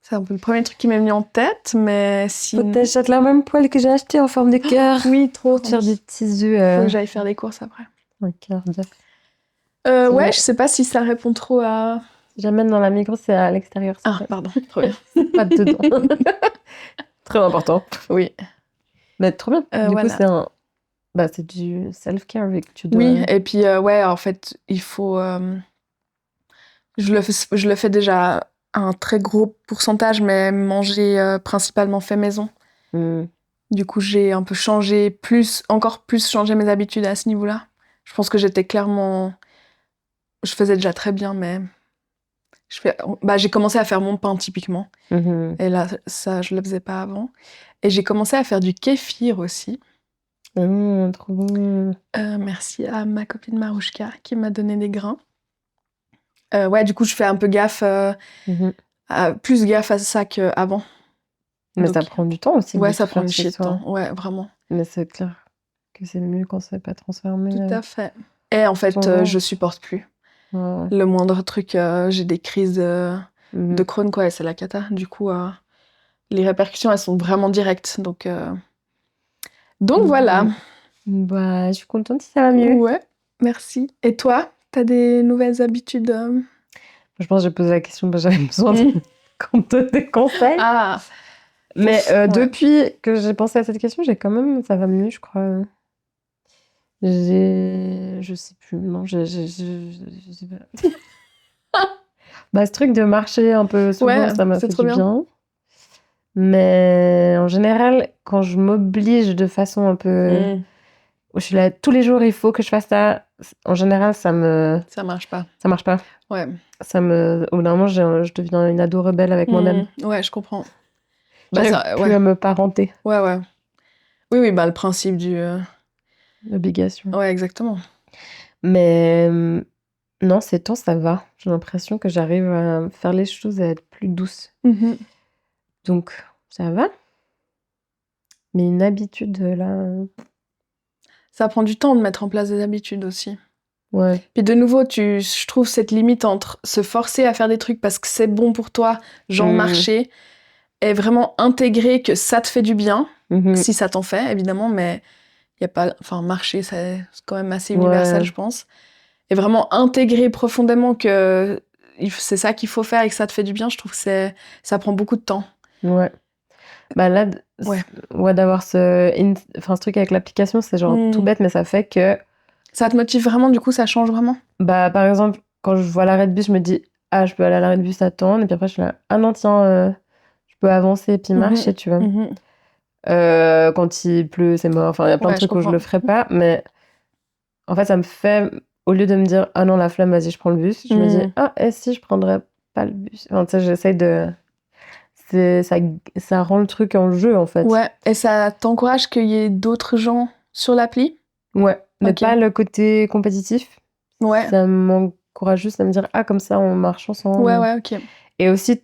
C'est un peu le premier truc qui m'est venu en tête, mais si... Faut que t'achètes la même poêle que j'ai acheté en forme de cœur. Oui, trop. Faire des petits œufs. Faut que j'aille faire des courses après. Un cœur d'œuf. Ouais, je sais pas si ça répond trop à... Si j'amène dans la Migros, c'est à l'extérieur. Ah, pardon, trop bien. Pas dedans. Très important. Oui. Mais trop bien. Du voilà. coup, c'est un... Bah, c'est du self-care avec tu dois... Oui, et puis, ouais, en fait, il faut... Je le fais déjà un très gros pourcentage, mais manger principalement fait maison. Du coup, j'ai un peu encore plus changé mes habitudes à ce niveau-là. Je pense que j'étais clairement... Je faisais déjà très bien, mais... j'ai commencé à faire mon pain, typiquement. Et là, ça, je le faisais pas avant. Et j'ai commencé à faire du kéfir aussi. Trop bon. Merci à ma copine Marouchka qui m'a donné des grains. Ouais, du coup, je fais un peu gaffe, plus gaffe à ça qu'avant. Mais ça prend du temps aussi. Ouais, ça prend du shit de temps. Ouais, vraiment. Mais c'est clair que c'est mieux quand c'est pas transformé. Tout à fait. Et en fait, je supporte plus. Ouais. Le moindre truc, j'ai des crises de Crohn, quoi, et c'est la cata. Du coup, les répercussions, elles sont vraiment directes. Donc voilà. Bah, je suis contente si ça va mieux. Ouais, merci. Et toi, t'as des nouvelles habitudes Je pense que j'ai posé la question parce que j'avais besoin qu'on te donne des conseils. Ah. Mais depuis que j'ai pensé à cette question, ça va mieux, je crois. Je sais plus, non, je sais pas. Bah, ce truc de marcher un peu souvent, ça m'a fait du bien. Mais en général, quand je m'oblige de façon un peu... Je suis là, tous les jours, il faut que je fasse ça. En général, ça marche pas. Ça marche pas. Ouais. Au bout d'un moment, je deviens une ado rebelle avec moi-même. Ouais, je comprends. J'arrive plus à me parenter. Ouais. Oui, bah le principe du... L'obligation. Ouais, exactement. Mais non, ces temps, ça va. J'ai l'impression que j'arrive à faire les choses et à être plus douce. Donc, ça va. Mais une habitude, là... Ça prend du temps de mettre en place des habitudes aussi. Ouais. Puis de nouveau, je trouve cette limite entre se forcer à faire des trucs parce que c'est bon pour toi, genre marcher, et vraiment intégrer que ça te fait du bien, si ça t'en fait, évidemment, mais il y a pas... Enfin, marcher, c'est quand même assez universel, je pense. Et vraiment intégrer profondément que c'est ça qu'il faut faire et que ça te fait du bien, je trouve que ça prend beaucoup de temps. Ouais. Bah là, d'avoir ce truc avec l'application, c'est genre tout bête, mais ça fait que... Ça te motive vraiment, du coup, ça change vraiment? Bah, par exemple, quand je vois l'arrêt de bus, je me dis, je peux aller à l'arrêt de bus attendre, et puis après, je suis là, non, tiens, je peux avancer et puis marcher, tu vois. Quand il pleut, c'est mort. Enfin, il y a plein de trucs où je le ferais pas, mais en fait, ça me fait, au lieu de me dire, non, la flemme, vas-y, je prends le bus, je me dis, et si je prendrais pas le bus? Enfin, tu sais, j'essaye de... Ça rend le truc en jeu, en fait. Ouais, et ça t'encourage qu'il y ait d'autres gens sur l'appli? Ouais, mais pas le côté compétitif. Ouais. Ça m'encourage juste à me dire, comme ça, on marche ensemble. Ouais, ok. Et aussi,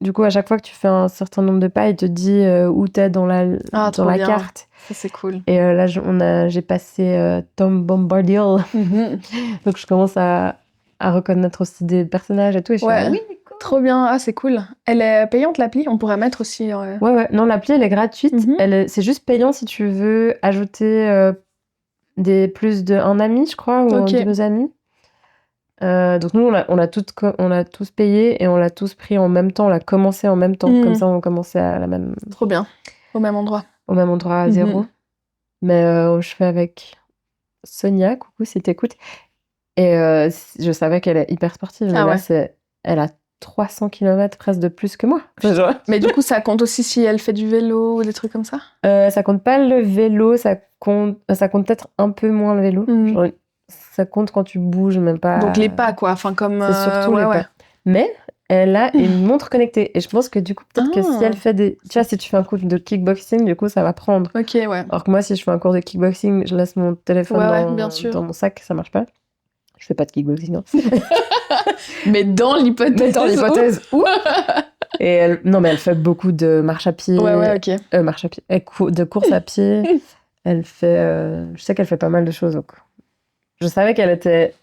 du coup, à chaque fois que tu fais un certain nombre de pas, il te dit où t'es dans la carte. Ça, c'est cool. Et là, j'ai passé Tom Bombadil. Donc, je commence à reconnaître aussi des personnages et tout. Et je suis là, oui, cool. Trop bien. Ah, c'est cool. Elle est payante, l'appli? On pourrait mettre aussi... Ouais. Non, l'appli, elle est gratuite. C'est juste payant si tu veux ajouter plus d'un ami, je crois, ou un de nos amis. Donc nous, on a tous payé et on l'a tous pris en même temps. On l'a commencé en même temps. Comme ça, on commençait à la même... Trop bien. Au même endroit. Au même endroit, à 0. Mais je fais avec Sonia, coucou si t'écoutes. Et je savais qu'elle est hyper sportive. Mais là, elle a 300 km presque de plus que moi. Mais du coup, ça compte aussi si elle fait du vélo ou des trucs comme ça? Ça compte pas le vélo. Ça compte peut-être un peu moins le vélo. Genre, ça compte quand tu bouges, même pas... Donc les pas, quoi. Enfin, comme... C'est surtout les pas. Mais elle a une montre connectée. Et je pense que du coup, peut-être que si elle fait des... Tu vois, si tu fais un cours de kickboxing, du coup, ça va prendre. Ok, ouais. Alors que moi, si je fais un cours de kickboxing, je laisse mon téléphone dans mon sac, ça marche pas. Je fais pas de kickboxing, non. Mais dans l'hypothèse. Et elle fait beaucoup de marche à pied. Ouais, ok. Marche à pied. De course à pied. Elle fait... je sais qu'elle fait pas mal de choses. Donc... Je savais qu'elle était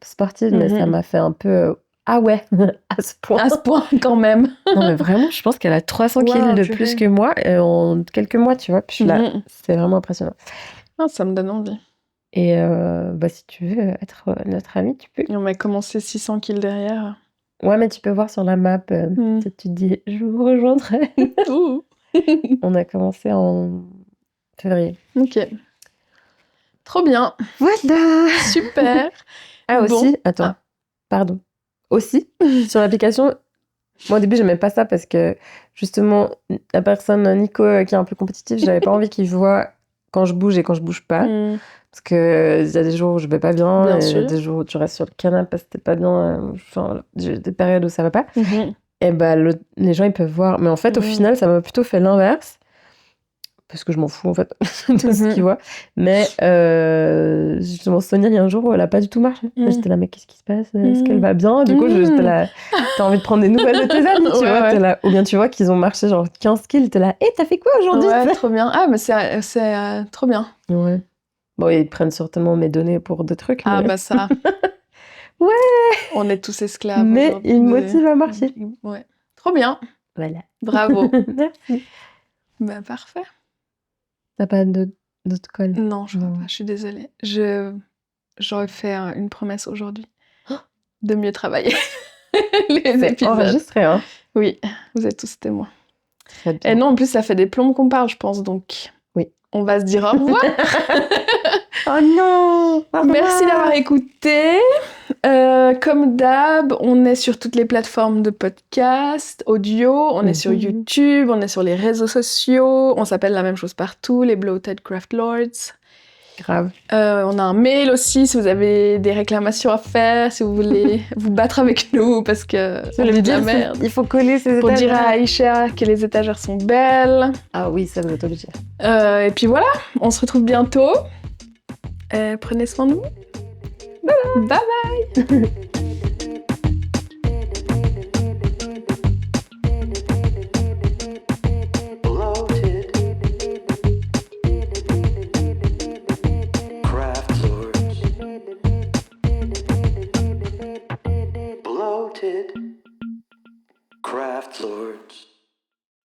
sportive, mais ça m'a fait un peu Ah ouais, à ce point. À ce point, quand même. Non, mais vraiment, je pense qu'elle a 300 kilos de plus que moi en quelques mois, tu vois. Puis je suis là, c'est vraiment impressionnant. Ah, ça me donne envie. Et si tu veux être notre amie, tu peux. Et on va commencer 600 kills derrière. Ouais, mais tu peux voir sur la map, tu te dis, je vous rejoindrai. On a commencé en février. Ok. Trop bien. Voilà. Super. Ah, aussi, attends, pardon. Aussi, sur l'application, moi au début, j'aimais pas ça parce que justement, la personne, Nico, qui est un peu compétitif, j'avais pas envie qu'il voit quand je bouge et quand je bouge pas. Parce que il y a des jours où je vais pas bien, il y a des jours où tu restes sur le canapé parce que t'es pas bien. Enfin, j'ai des périodes où ça va pas. Et les gens, ils peuvent voir. Mais en fait, au final, ça m'a plutôt fait l'inverse. Parce que je m'en fous, en fait, de ce qu'ils voient. Mais justement, Sonia, il y a un jour où elle a pas du tout marché. J'étais là, mais qu'est-ce qui se passe? Est-ce qu'elle va bien? Du coup, j'étais là, t'as envie de prendre des nouvelles de tes amis, tu vois? T'es là. Ou bien tu vois qu'ils ont marché genre 15 kills, t'es là, t'as fait quoi aujourd'hui? Ouais, trop bien. Ah, mais c'est trop bien. Ouais. Bon, ils prennent certainement mes données pour des trucs. Ah, bah ça. Ouais. On est tous esclaves. Mais ils me motivent à marcher. Ouais. Trop bien. Voilà. Bravo. Merci. Bah, parfait. T'as pas d'autres calls? Non, je crois pas. Je suis désolée. J'aurais fait une promesse aujourd'hui. De mieux travailler les épisodes. Enregistré, hein? Oui, vous êtes tous témoins. Très bien. Et non, en plus, ça fait des plombs qu'on parle, je pense, donc oui. On va se dire au revoir. Oh non! Merci d'avoir écouté. Comme d'hab, on est sur toutes les plateformes de podcast, audio, on est sur YouTube, on est sur les réseaux sociaux, on s'appelle la même chose partout, les Bloated Craft Lords. Grave. On a un mail aussi si vous avez des réclamations à faire, si vous voulez vous battre avec nous parce que on dit de la merde. Il faut coller ces étagères. Pour dire à Aïcha que les étagères sont belles. Ah oui, ça vous êtes obligé. Et puis voilà, on se retrouve bientôt. Prenez soin de vous. Bye bye. Bye bye. Craft Lords.